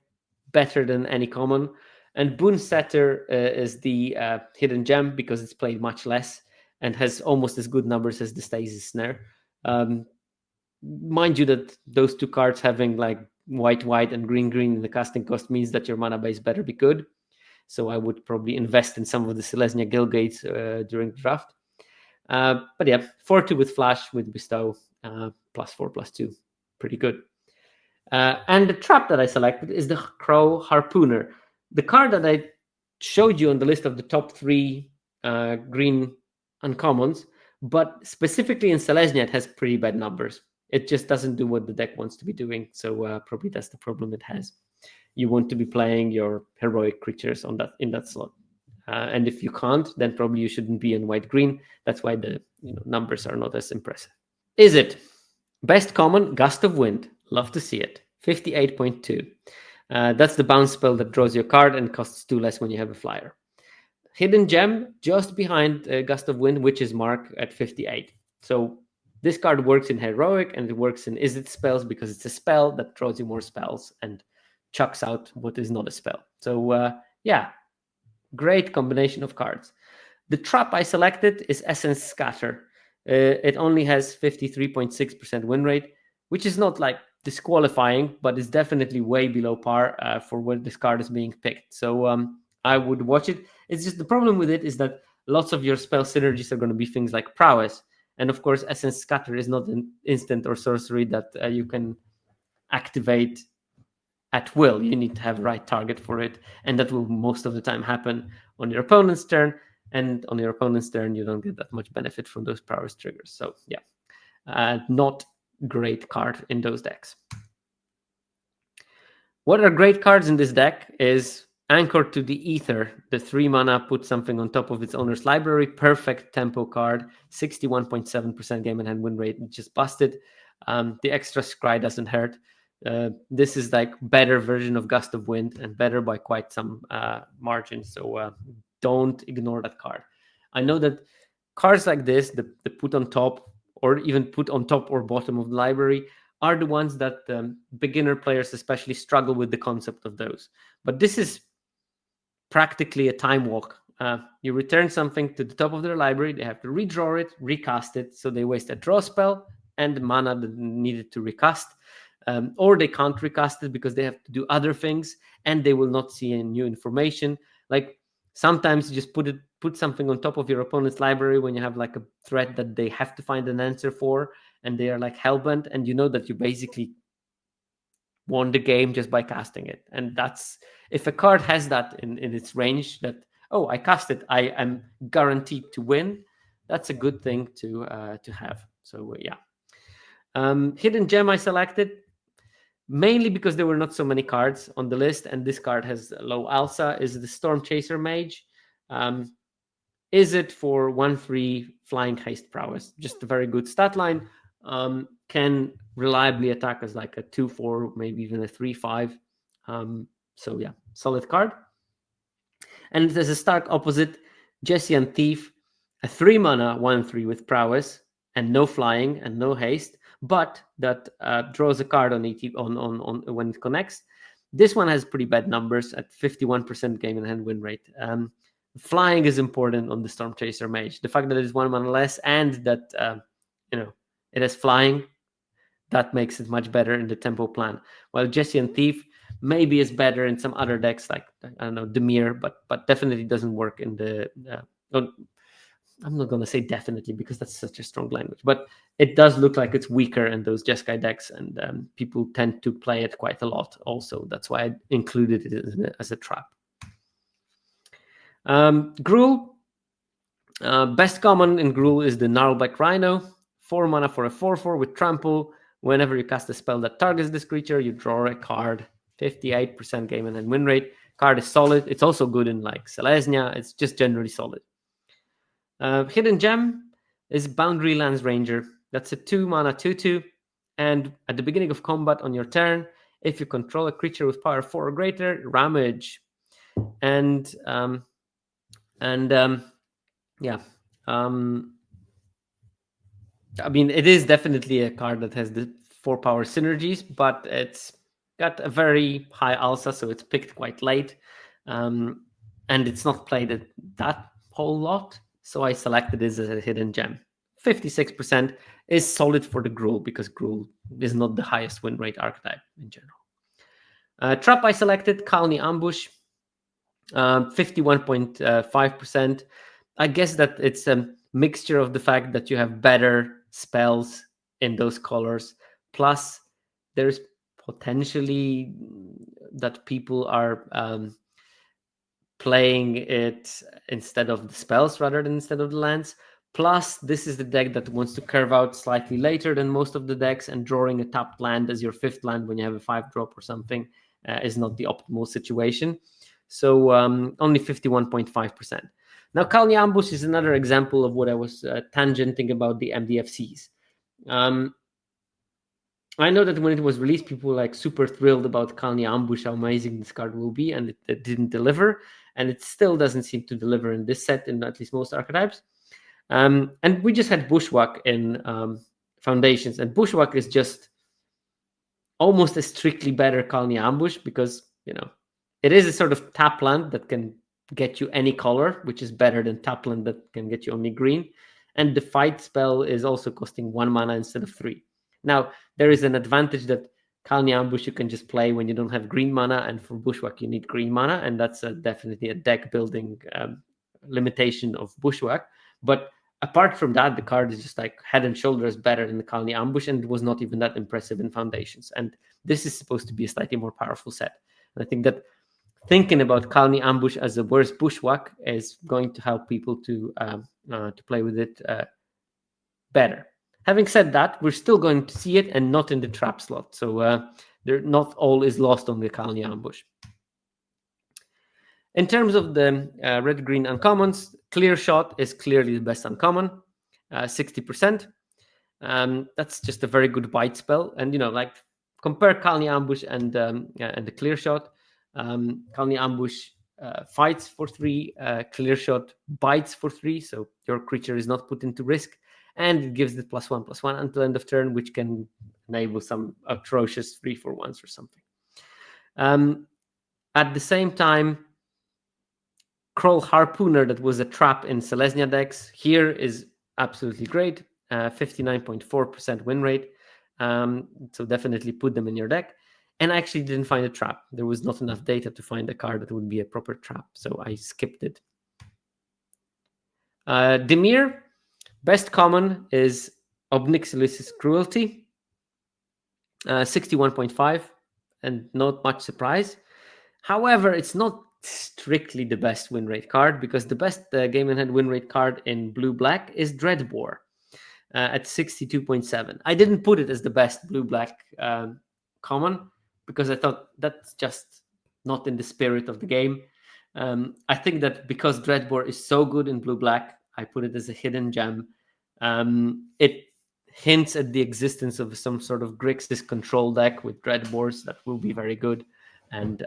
better than any common. And Boon Setter is the Hidden Gem, because it's played much less and has almost as good numbers as the Stasis Snare. Mind you that those two cards having like white and green in the casting cost means that your mana base better be good. So I would probably invest in some of the Selesnya Guildgates during the draft. But yeah, 4-2 with Flash, with Bestow, +4/+2. Pretty good. And the trap that I selected is the Crow Harpooner. The card that I showed you on the list of the top 3 green uncommons, but specifically in Selesnya, it has pretty bad numbers. It just doesn't do what the deck wants to be doing. So probably that's the problem it has. You want to be playing your heroic creatures in that slot. And if you can't, then probably you shouldn't be in white-green. That's why the numbers are not as impressive. Is it? Best common, Gust of Wind. Love to see it. 58.2. That's the bounce spell that draws your card and costs 2 less when you have a flyer. Hidden Gem, just behind Gust of Wind, Witch's Mark at 58. So this card works in Heroic, and it works in Izzet spells because it's a spell that draws you more spells and chucks out what is not a spell. So yeah, great combination of cards. The trap I selected is Essence Scatter. It only has 53.6% win rate, which is not like disqualifying, but it's definitely way below par for when this card is being picked. So I would watch it. It's just the problem with it is that lots of your spell synergies are going to be things like Prowess. And of course, Essence Scatter is not an instant or sorcery that you can activate at will. You need to have the right target for it, and that will most of the time happen on your opponent's turn. And on your opponent's turn, you don't get that much benefit from those Prowess triggers. So yeah, not great card in those decks. What are great cards in this deck is Anchored to the Ether. The 3 mana, put something on top of its owner's library. Perfect tempo card. 61.7% game and hand win rate. Just busted. The extra scry doesn't hurt. This is like better version of Gust of Wind, and better by quite some margin. So don't ignore that card. I know that cards like this, the put on top, or even put on top or bottom of the library, are the ones that beginner players especially struggle with the concept of those. But this is practically a time walk. You return something to the top of their library, they have to redraw it, recast it, so they waste a draw spell and the mana that needed to recast. Or they can't recast it because they have to do other things, and they will not see any new information. Like sometimes you just put something on top of your opponent's library when you have like a threat that they have to find an answer for, and they are like hellbent, and you know that you basically won the game just by casting it. And that's, if a card has that in its range, that, oh, I cast it, I am guaranteed to win, that's a good thing to have. So yeah. Hidden Gem I selected mainly because there were not so many cards on the list, and this card has low alpha, is the Storm Chaser Mage. Is it for 1/3 flying haste prowess? Just a very good stat line. Can reliably attack as like a 2/4, maybe even a 3/5. So yeah, solid card. And there's a stark opposite, Jessian Thief, a 3 mana 1/3 with prowess and no flying and no haste, but that draws a card on when it connects. This one has pretty bad numbers at 51% game and hand win rate. Flying is important on the Storm Chaser Mage. The fact that it is 1 mana less and that it has flying, that makes it much better in the tempo plan. While Jessian Thief maybe is better in some other decks like, I don't know, Demir, but definitely doesn't work in the. I'm not going to say definitely because that's such a strong language, but it does look like it's weaker in those Jeskai decks, and people tend to play it quite a lot also. That's why I included it as a trap. Gruul. Best common in Gruul is the Gnarlback Rhino. 4 mana for a 4/4 with trample. Whenever you cast a spell that targets this creature, you draw a card. 58% game and head win rate. Card is solid. It's also good in like Selesnya. It's just generally solid. Hidden Gem is Boundary Lands Ranger. That's a 2-mana 2/2. And at the beginning of combat on your turn, if you control a creature with power 4 or greater, ramage. And yeah. I mean, it is definitely a card that has the 4 power synergies, but it's got a very high alsa, so it's picked quite late. And it's not played that whole lot, so I selected this as a hidden gem. 56% is solid for the Gruul, because Gruul is not the highest win rate archetype in general. Trap I selected, Kalni Ambush, 51.5%. I guess that it's a mixture of the fact that you have better spells in those colors, plus there's potentially that people are playing it instead of the spells rather than instead of the lands. Plus, this is the deck that wants to curve out slightly later than most of the decks, and drawing a tapped land as your 5th land when you have a 5-drop or something is not the optimal situation. So only 51.5%. Now, Kalni Ambush is another example of what I was tangenting about the MDFCs. I know that when it was released, people were like super thrilled about Kalni Ambush, how amazing this card will be, and it didn't deliver. And it still doesn't seem to deliver in this set, in at least most archetypes. And we just had Bushwhack in Foundations, and Bushwhack is just almost a strictly better Kalni Ambush, because, you know, it is a sort of tap land that can get you any color, which is better than tap land that can get you only green. And the fight spell is also costing 1 mana instead of 3. Now, there is an advantage that Kalni Ambush you can just play when you don't have green mana, and for Bushwhack you need green mana, and that's definitely a deck building limitation of Bushwhack. But apart from that, the card is just like head and shoulders better than the Kalni Ambush, and it was not even that impressive in Foundations. And this is supposed to be a slightly more powerful set. And I think that thinking about Kalni Ambush as a worse Bushwhack is going to help people to play with it better. Having said that, we're still going to see it, and not in the trap slot. So not all is lost on the Kalni Ambush. In terms of the red-green uncommons, Clear Shot is clearly the best uncommon, 60%. That's just a very good bite spell. And, you know, like, compare Kalni Ambush and the Clear Shot. Kalni Ambush fights for 3, Clear Shot bites for 3, so your creature is not put into risk. And it gives the +1/+1 until end of turn, which can enable some atrocious 3-for-1s or something. At the same time, Kroll Harpooner, that was a trap in Selesnya decks, here is absolutely great. 59.4% win rate. So definitely put them in your deck. And I actually didn't find a trap. There was not enough data to find a card that would be a proper trap, so I skipped it. Dimir, best common is Obnixilis' Cruelty, 61.5, and not much surprise. However, it's not strictly the best win rate card, because the best game and head win rate card in blue-black is Dreadbore at 62.7. I didn't put it as the best blue-black common, because I thought that's just not in the spirit of the game. I think that because Dreadbore is so good in blue-black, I put it as a hidden gem. It hints at the existence of some sort of Grixis control deck with Dreadbores that will be very good. And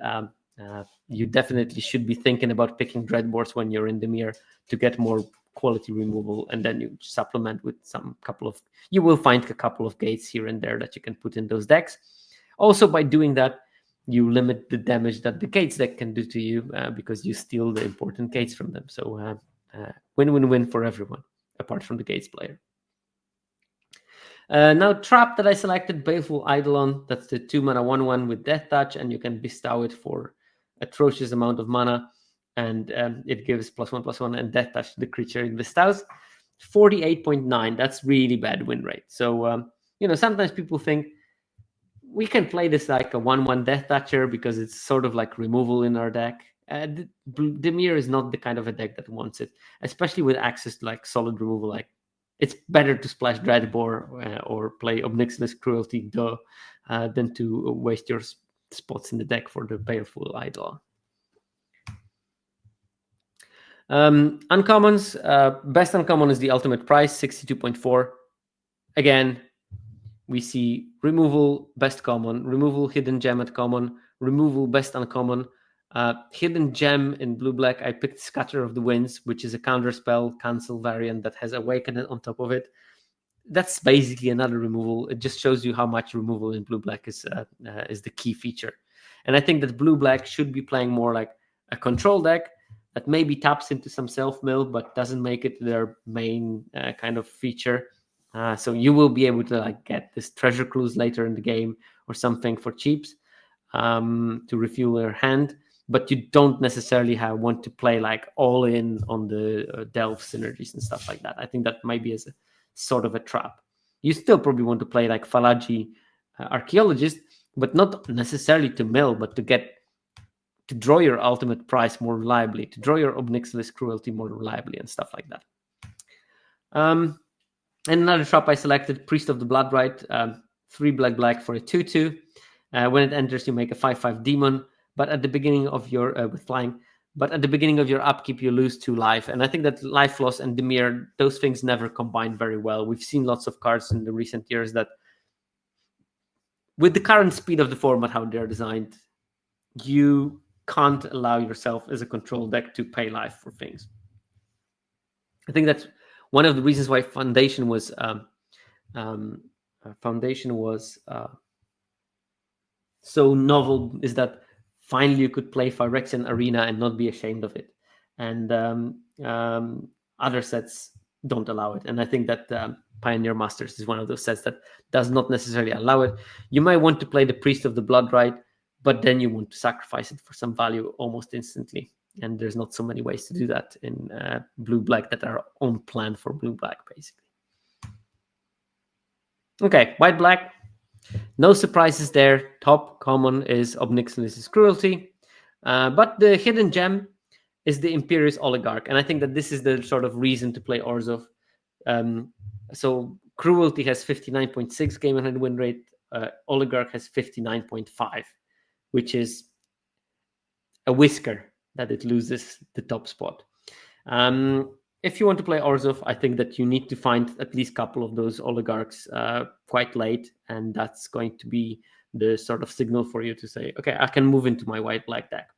you definitely should be thinking about picking Dreadbores when you're in the mirror to get more quality removal, and then you supplement with you will find a couple of gates here and there that you can put in those decks. Also, by doing that, you limit the damage that the gates deck can do to you, because you steal the important gates from them. So win-win-win for everyone, apart from the gates player. Now, trap that I selected, Baleful Eidolon. That's the 2-mana 1/1 with Death Touch, and you can bestow it for atrocious amount of mana, and it gives +1/+1 and Death Touch to the creature it bestows. 48.9. That's really bad win rate. So sometimes people think we can play this like a 1/1 Death Toucher because it's sort of like removal in our deck. Dimir is not the kind of a deck that wants it, especially with access to like solid removal. Like, it's better to splash Dreadbore or play Obnixilis Cruelty than to waste your spots in the deck for the Baleful Idol. Uncommons, best uncommon is the ultimate price, 62.4. Again, we see removal, best common, removal, hidden gem at common, removal, best uncommon, hidden gem in blue-black. I picked Scatter of the Winds, which is a counterspell cancel variant that has Awaken on top of it. That's basically another removal. It just shows you how much removal in blue-black is the key feature. And I think that blue-black should be playing more like a control deck that maybe taps into some self-mill, but doesn't make it their main kind of feature. So you will be able to like get this treasure clues later in the game or something for cheaps to refuel your hand, but you don't necessarily want to play like all in on the delve synergies and stuff like that. I think that might be as a sort of a trap. You still probably want to play like Falagi Archaeologist, but not necessarily to mill, but to draw your ultimate price more reliably, to draw your Obnixilis Cruelty more reliably and stuff like that. And another trap I selected, Priest of the Bloodrite, 3 black for a 2/2. When it enters, you make a 5/5 demon, but at the beginning of your with flying. But at the beginning of your upkeep, you lose 2 life. And I think that life loss and Dimir, those things never combine very well. We've seen lots of cards in the recent years that, with the current speed of the format, how they're designed, you can't allow yourself as a control deck to pay life for things. I think that's one of the reasons why Foundation was so novel, is that finally you could play Phyrexian Arena and not be ashamed of it. And other sets don't allow it. And I think that Pioneer Masters is one of those sets that does not necessarily allow it. You might want to play the Priest of the Bloodrite, but then you want to sacrifice it for some value almost instantly. And there's not so many ways to do that in blue-black that are on plan for blue-black, basically. Okay, white-black. No surprises there. Top common is Obnixilis' Cruelty. But the hidden gem is the Imperious Oligarch. And I think that this is the sort of reason to play Orzhov. So Cruelty has 59.6 game and win rate. Oligarch has 59.5, which is a whisker that it loses the top spot. If you want to play Orzhov, I think that you need to find at least a couple of those oligarchs quite late, and that's going to be the sort of signal for you to say, okay, I can move into my white-black deck.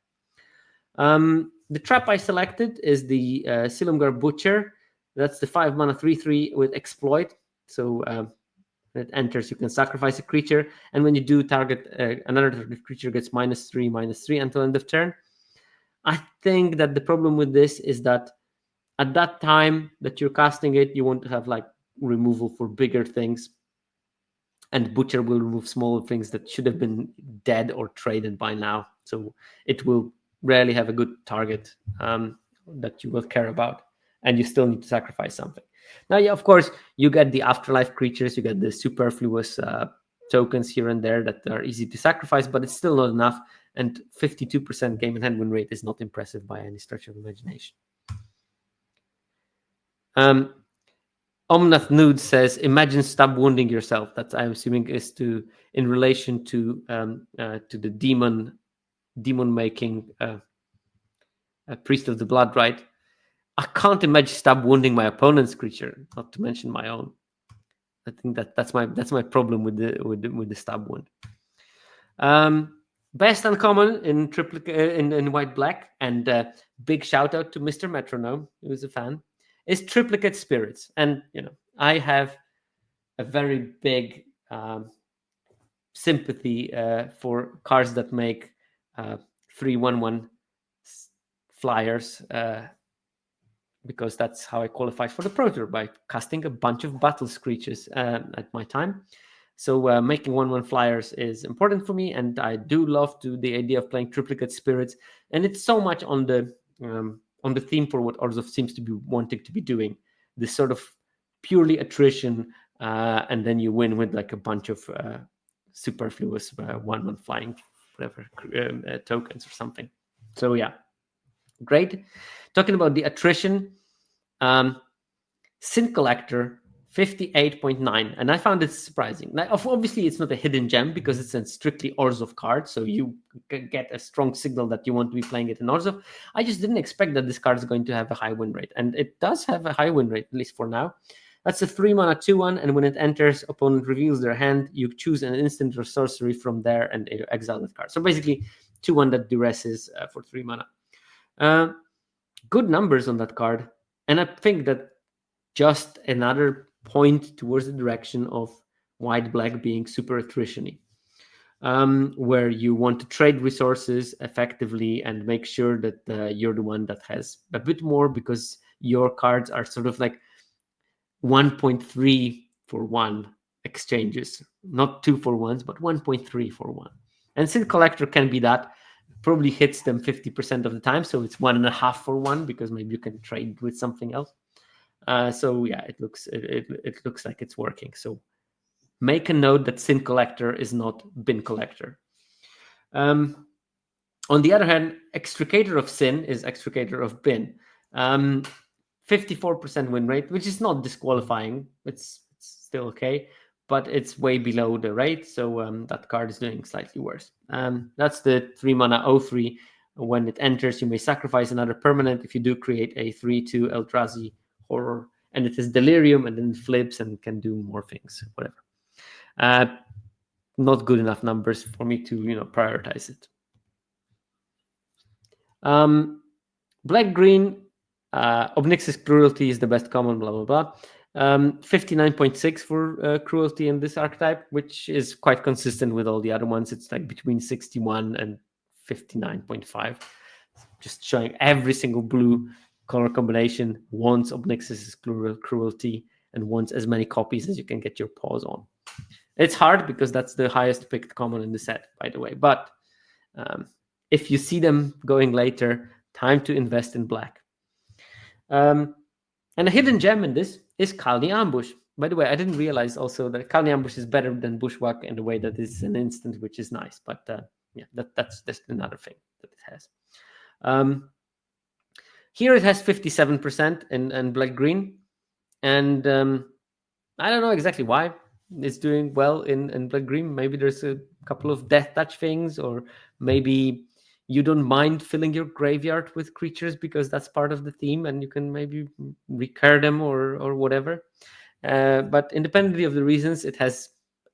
The trap I selected is the Silumgar Butcher. That's the 5 mana 3/3 with Exploit. So when it enters, you can sacrifice a creature, and when you do, target another target creature gets -3/-3 until end of turn. I think that the problem with this is that at that time that you're casting it, you want to have like removal for bigger things, and Butcher will remove smaller things that should have been dead or traded by now. So it will rarely have a good target that you will care about, and you still need to sacrifice something. Now, yeah, of course, you get the afterlife creatures, you get the superfluous tokens here and there that are easy to sacrifice, but it's still not enough. And 52% game and hand win rate is not impressive by any stretch of imagination. Omnath Nude says, "Imagine stab wounding yourself." That I'm assuming is in relation to the demon making Priest of the Bloodrite. I can't imagine stab wounding my opponent's creature, not to mention my own. I think that's my problem with the stab wound. Best uncommon in triplicate in white black, and big shout out to Mr. Metronome, who's a fan, is Triplicate Spirits. And I have a very big sympathy for cards that make 3/1/1 flyers, because that's how I qualified for the Pro Tour, by casting a bunch of battle screeches at my time. So making 1/1 flyers is important for me, and I do love the idea of playing Triplicate Spirits. And it's so much on the theme for what Orzhov seems to be wanting to be doing, this sort of purely attrition, and then you win with like a bunch of superfluous 1/1 flying, whatever, tokens or something. So yeah, great. Talking about the attrition, Sin Collector 58.9, and I found it surprising. Now, obviously, it's not a hidden gem because it's a strictly Orzhov card, so you get a strong signal that you want to be playing it in Orzhov. I just didn't expect that this card is going to have a high win rate, and it does have a high win rate, at least for now. That's a 3-mana 2/1, and when it enters, opponent reveals their hand, you choose an instant or sorcery from there and exile that card. So basically, 2/1 that duresses for 3 mana. Good numbers on that card, and I think that just another point towards the direction of white-black being super attrition-y, where you want to trade resources effectively and make sure that you're the one that has a bit more because your cards are sort of like 1.3 for 1 exchanges, not 2 for 1s, but 1.3 for 1. And Synth Collector can be that. Probably hits them 50% of the time, so it's 1.5 for 1 because maybe you can trade with something else. So yeah, it looks like it's working. So make a note that Sin Collector is not Bin Collector. On the other hand, Extricator of Sin is Extricator of Bin. 54% win rate, which is not disqualifying. It's still okay, but it's way below the rate. So that card is doing slightly worse. That's the 3-mana 0/3. When it enters, you may sacrifice another permanent. If you do, create a 3/2 Eldrazi horror, and it is Delirium, and then it flips and can do more things, whatever. Not good enough numbers for me to prioritize it. Black-green, Obnix's Cruelty is the best common, blah, blah, blah. 59.6 for Cruelty in this archetype, which is quite consistent with all the other ones. It's like between 61 and 59.5. Just showing every single blue color combination wants Obnix's Cruelty and wants as many copies as you can get your paws on. It's hard because that's the highest picked common in the set, by the way. But if you see them going later, time to invest in black. And a hidden gem in this is Khalni Ambush. By the way, I didn't realize also that Khalni Ambush is better than Bushwhack in the way that it's an instant, which is nice. But yeah, that's just another thing that it has. Here it has 57% in black-green. And I don't know exactly why it's doing well in black-green. Maybe there's a couple of death touch things, or maybe you don't mind filling your graveyard with creatures because that's part of the theme and you can maybe recur them or whatever. But independently of the reasons, it has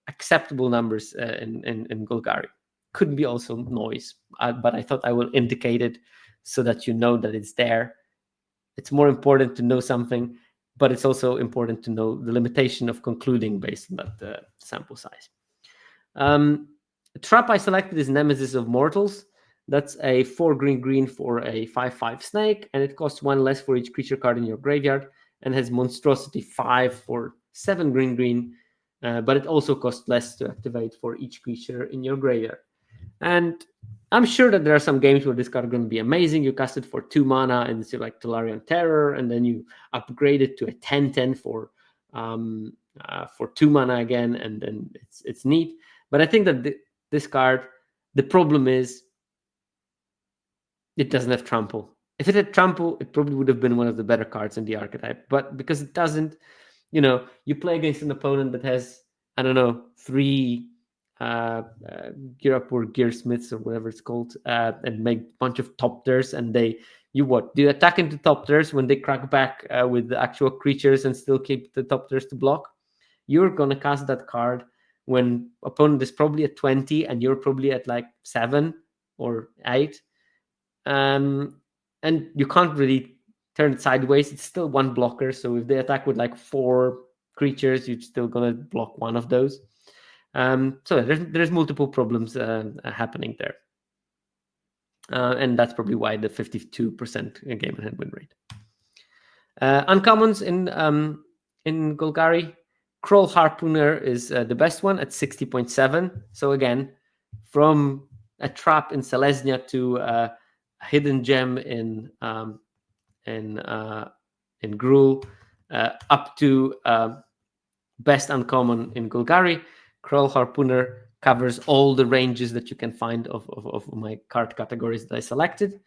acceptable numbers in Golgari. Could be also noise, but I thought I will indicate it so that you know that it's there. It's more important to know something, but it's also important to know the limitation of concluding based on that sample size. Trap I selected is Nemesis of Mortals. That's a 4 green for a 5/5 snake, and it costs 1 less for each creature card in your graveyard, and has Monstrosity 5 for 7 green, but it also costs less to activate for each creature in your graveyard. And I'm sure that there are some games where this card is going to be amazing. You cast it for 2 mana and it's like Tolarian Terror, and then you upgrade it to a 10/10 for 2 mana again, and then it's neat. But I think that this card, the problem is it doesn't have trample. If it had trample, it probably would have been one of the better cards in the archetype. But because it doesn't, you play against an opponent that has, I don't know, 3 Gear Up or Gearsmiths or whatever it's called, and make a bunch of Topters, and do you attack into Topters when they crack back with the actual creatures and still keep the Topters to block? You're gonna cast that card when opponent is probably at 20 and you're probably at like 7 or 8. And you can't really turn it sideways. It's still 1 blocker, so if they attack with like 4 creatures, you're still gonna block 1 of those. So there's multiple problems happening there, and that's probably why the 52% game and head win rate. Uncommons in Golgari, Kroll Harpooner is the best one at 60.7. So again, from a trap in Selesnya to a hidden gem in Gruul, up to best uncommon in Golgari. Kroll Harpooner covers all the ranges that you can find of my card categories that I selected.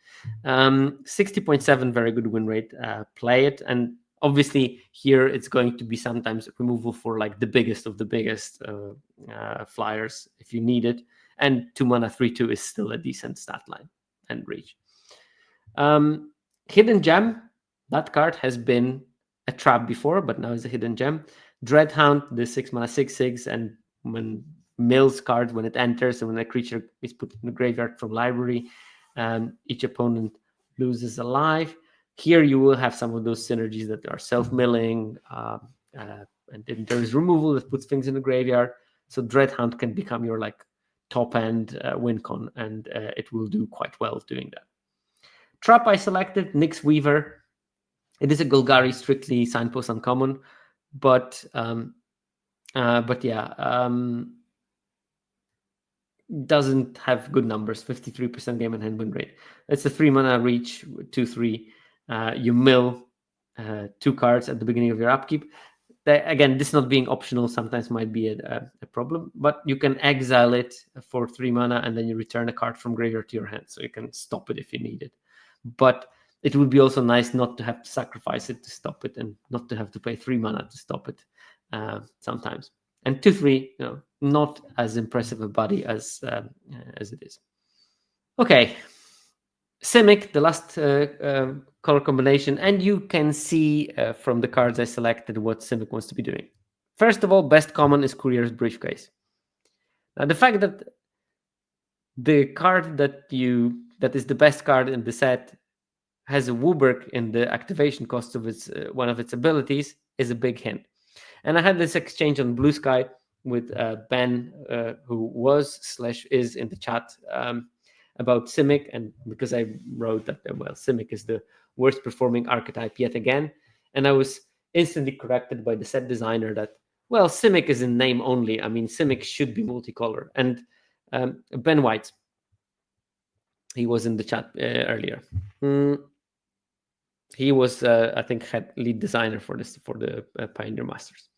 60.7, very good win rate. Play it. And Obviously, here it's going to be sometimes removal for like the biggest of the biggest flyers if you need it. And 2 mana 3/2 is still a decent stat line and reach. Hidden Gem, that card has been a trap before, but now it's a hidden gem. Dreadhound, the 6 mana 6/6, and when mills card when it enters and when a creature is put in the graveyard from library, each opponent loses a life. Here you will have some of those synergies that are self-milling, and then there is removal that puts things in the graveyard. So Dreadhound can become your like top-end win con, and it will do quite well doing that. Trap I selected, Nyx Weaver. It is a Golgari strictly signpost uncommon, but yeah, doesn't have good numbers. 53% game and hand win rate. It's a 3 mana reach, 2/3. You mill 2 cards at the beginning of your upkeep. Again, this not being optional sometimes might be a problem, but you can exile it for 3 mana and then you return a card from graveyard to your hand, so you can stop it if you need it. But it would be also nice not to have to sacrifice it to stop it and not to have to pay 3 mana to stop it sometimes. And 2/3, not as impressive a body as it is. Okay, Simic, the last color combination, and you can see from the cards I selected what Simic wants to be doing. First of all, best common is Courier's Briefcase. Now, the fact that the card that is the best card in the set has a Wooburg in the activation cost of its one of its abilities is a big hint. And I had this exchange on Blue Sky with Ben, who was/is in the chat about Simic, and because I wrote that, well, Simic is the worst performing archetype yet again, and I was instantly corrected by the set designer that, well, Simic is in name only. I mean, Simic should be multicolor. And Ben White, he was in the chat earlier. He was, I think, lead designer for the Pioneer Masters.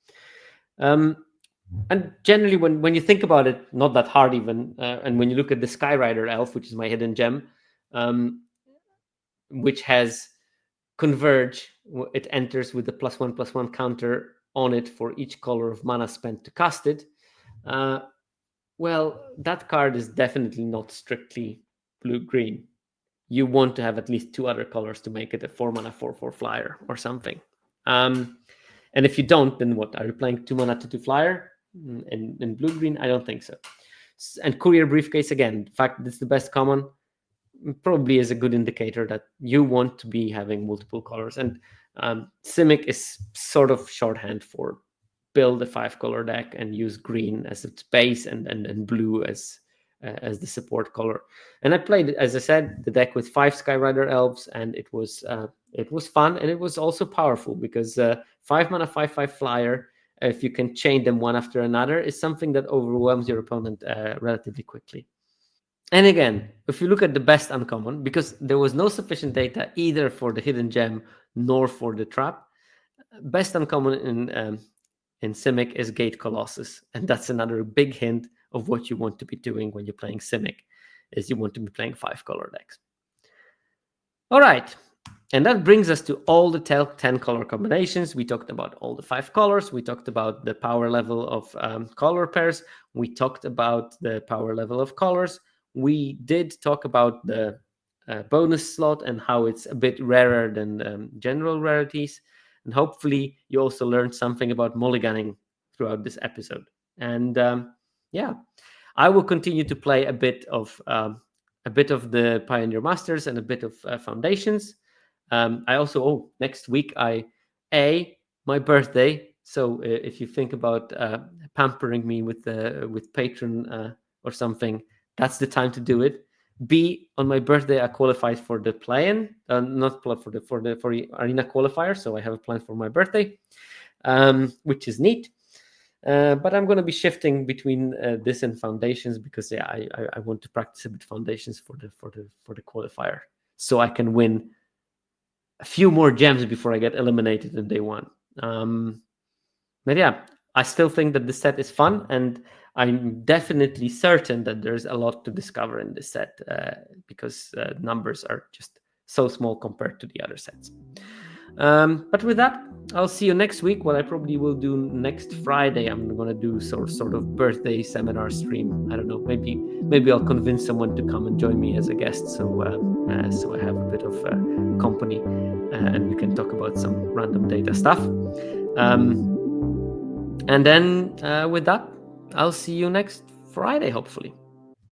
And generally, when you think about it, not that hard even. And when you look at the Skyrider Elf, which is my hidden gem, which has Converge, it enters with the +1/+1 counter on it for each color of mana spent to cast it. Well, that card is definitely not strictly blue-green. You want to have at least 2 other colors to make it a 4 mana 4/4 flyer or something. And if you don't, then what? Are you playing 2 mana 2/2 flyer in blue-green? I don't think so. And Courier Briefcase, again, the fact that it's the best common probably is a good indicator that you want to be having multiple colors. And Simic is sort of shorthand for build a 5-color deck and use green as its base and blue as the support color. And I played, as I said, the deck with 5 Skyrider Elves, and it was fun, and it was also powerful because 5 mana 5/5 flyer, if you can chain them one after another, is something that overwhelms your opponent relatively quickly. And again, if you look at the best uncommon, because there was no sufficient data either for the hidden gem nor for the trap, best uncommon in Simic is Gate Colossus, and that's another big hint of what you want to be doing when you're playing Simic, is you want to be playing 5-color decks. All right, and that brings us to all the 10 color combinations. We talked about all the 5 colors. We talked about the power level of color pairs. We talked about the power level of colors. We did talk about the bonus slot and how it's a bit rarer than general rarities. And hopefully you also learned something about mulliganing throughout this episode. And yeah, I will continue to play a bit of the Pioneer Masters and a bit of Foundations. I also, next week, my birthday. So if you think about pampering me with Patron or something, that's the time to do it. B, on my birthday, I qualified for the play-in, not for the arena qualifier. So I have a plan for my birthday, which is neat. But I'm going to be shifting between this and Foundations because I want to practice a bit Foundations for the qualifier, so I can win a few more gems before I get eliminated in day 1. But yeah, I still think that this set is fun, and I'm definitely certain that there's a lot to discover in this set because numbers are just so small compared to the other sets. But with that, I'll see you next week. What I probably will do next Friday, I'm gonna do sort of birthday seminar stream. I don't know. Maybe I'll convince someone to come and join me as a guest, so I have a bit of company, and we can talk about some random data stuff. And then with that, I'll see you next Friday, hopefully.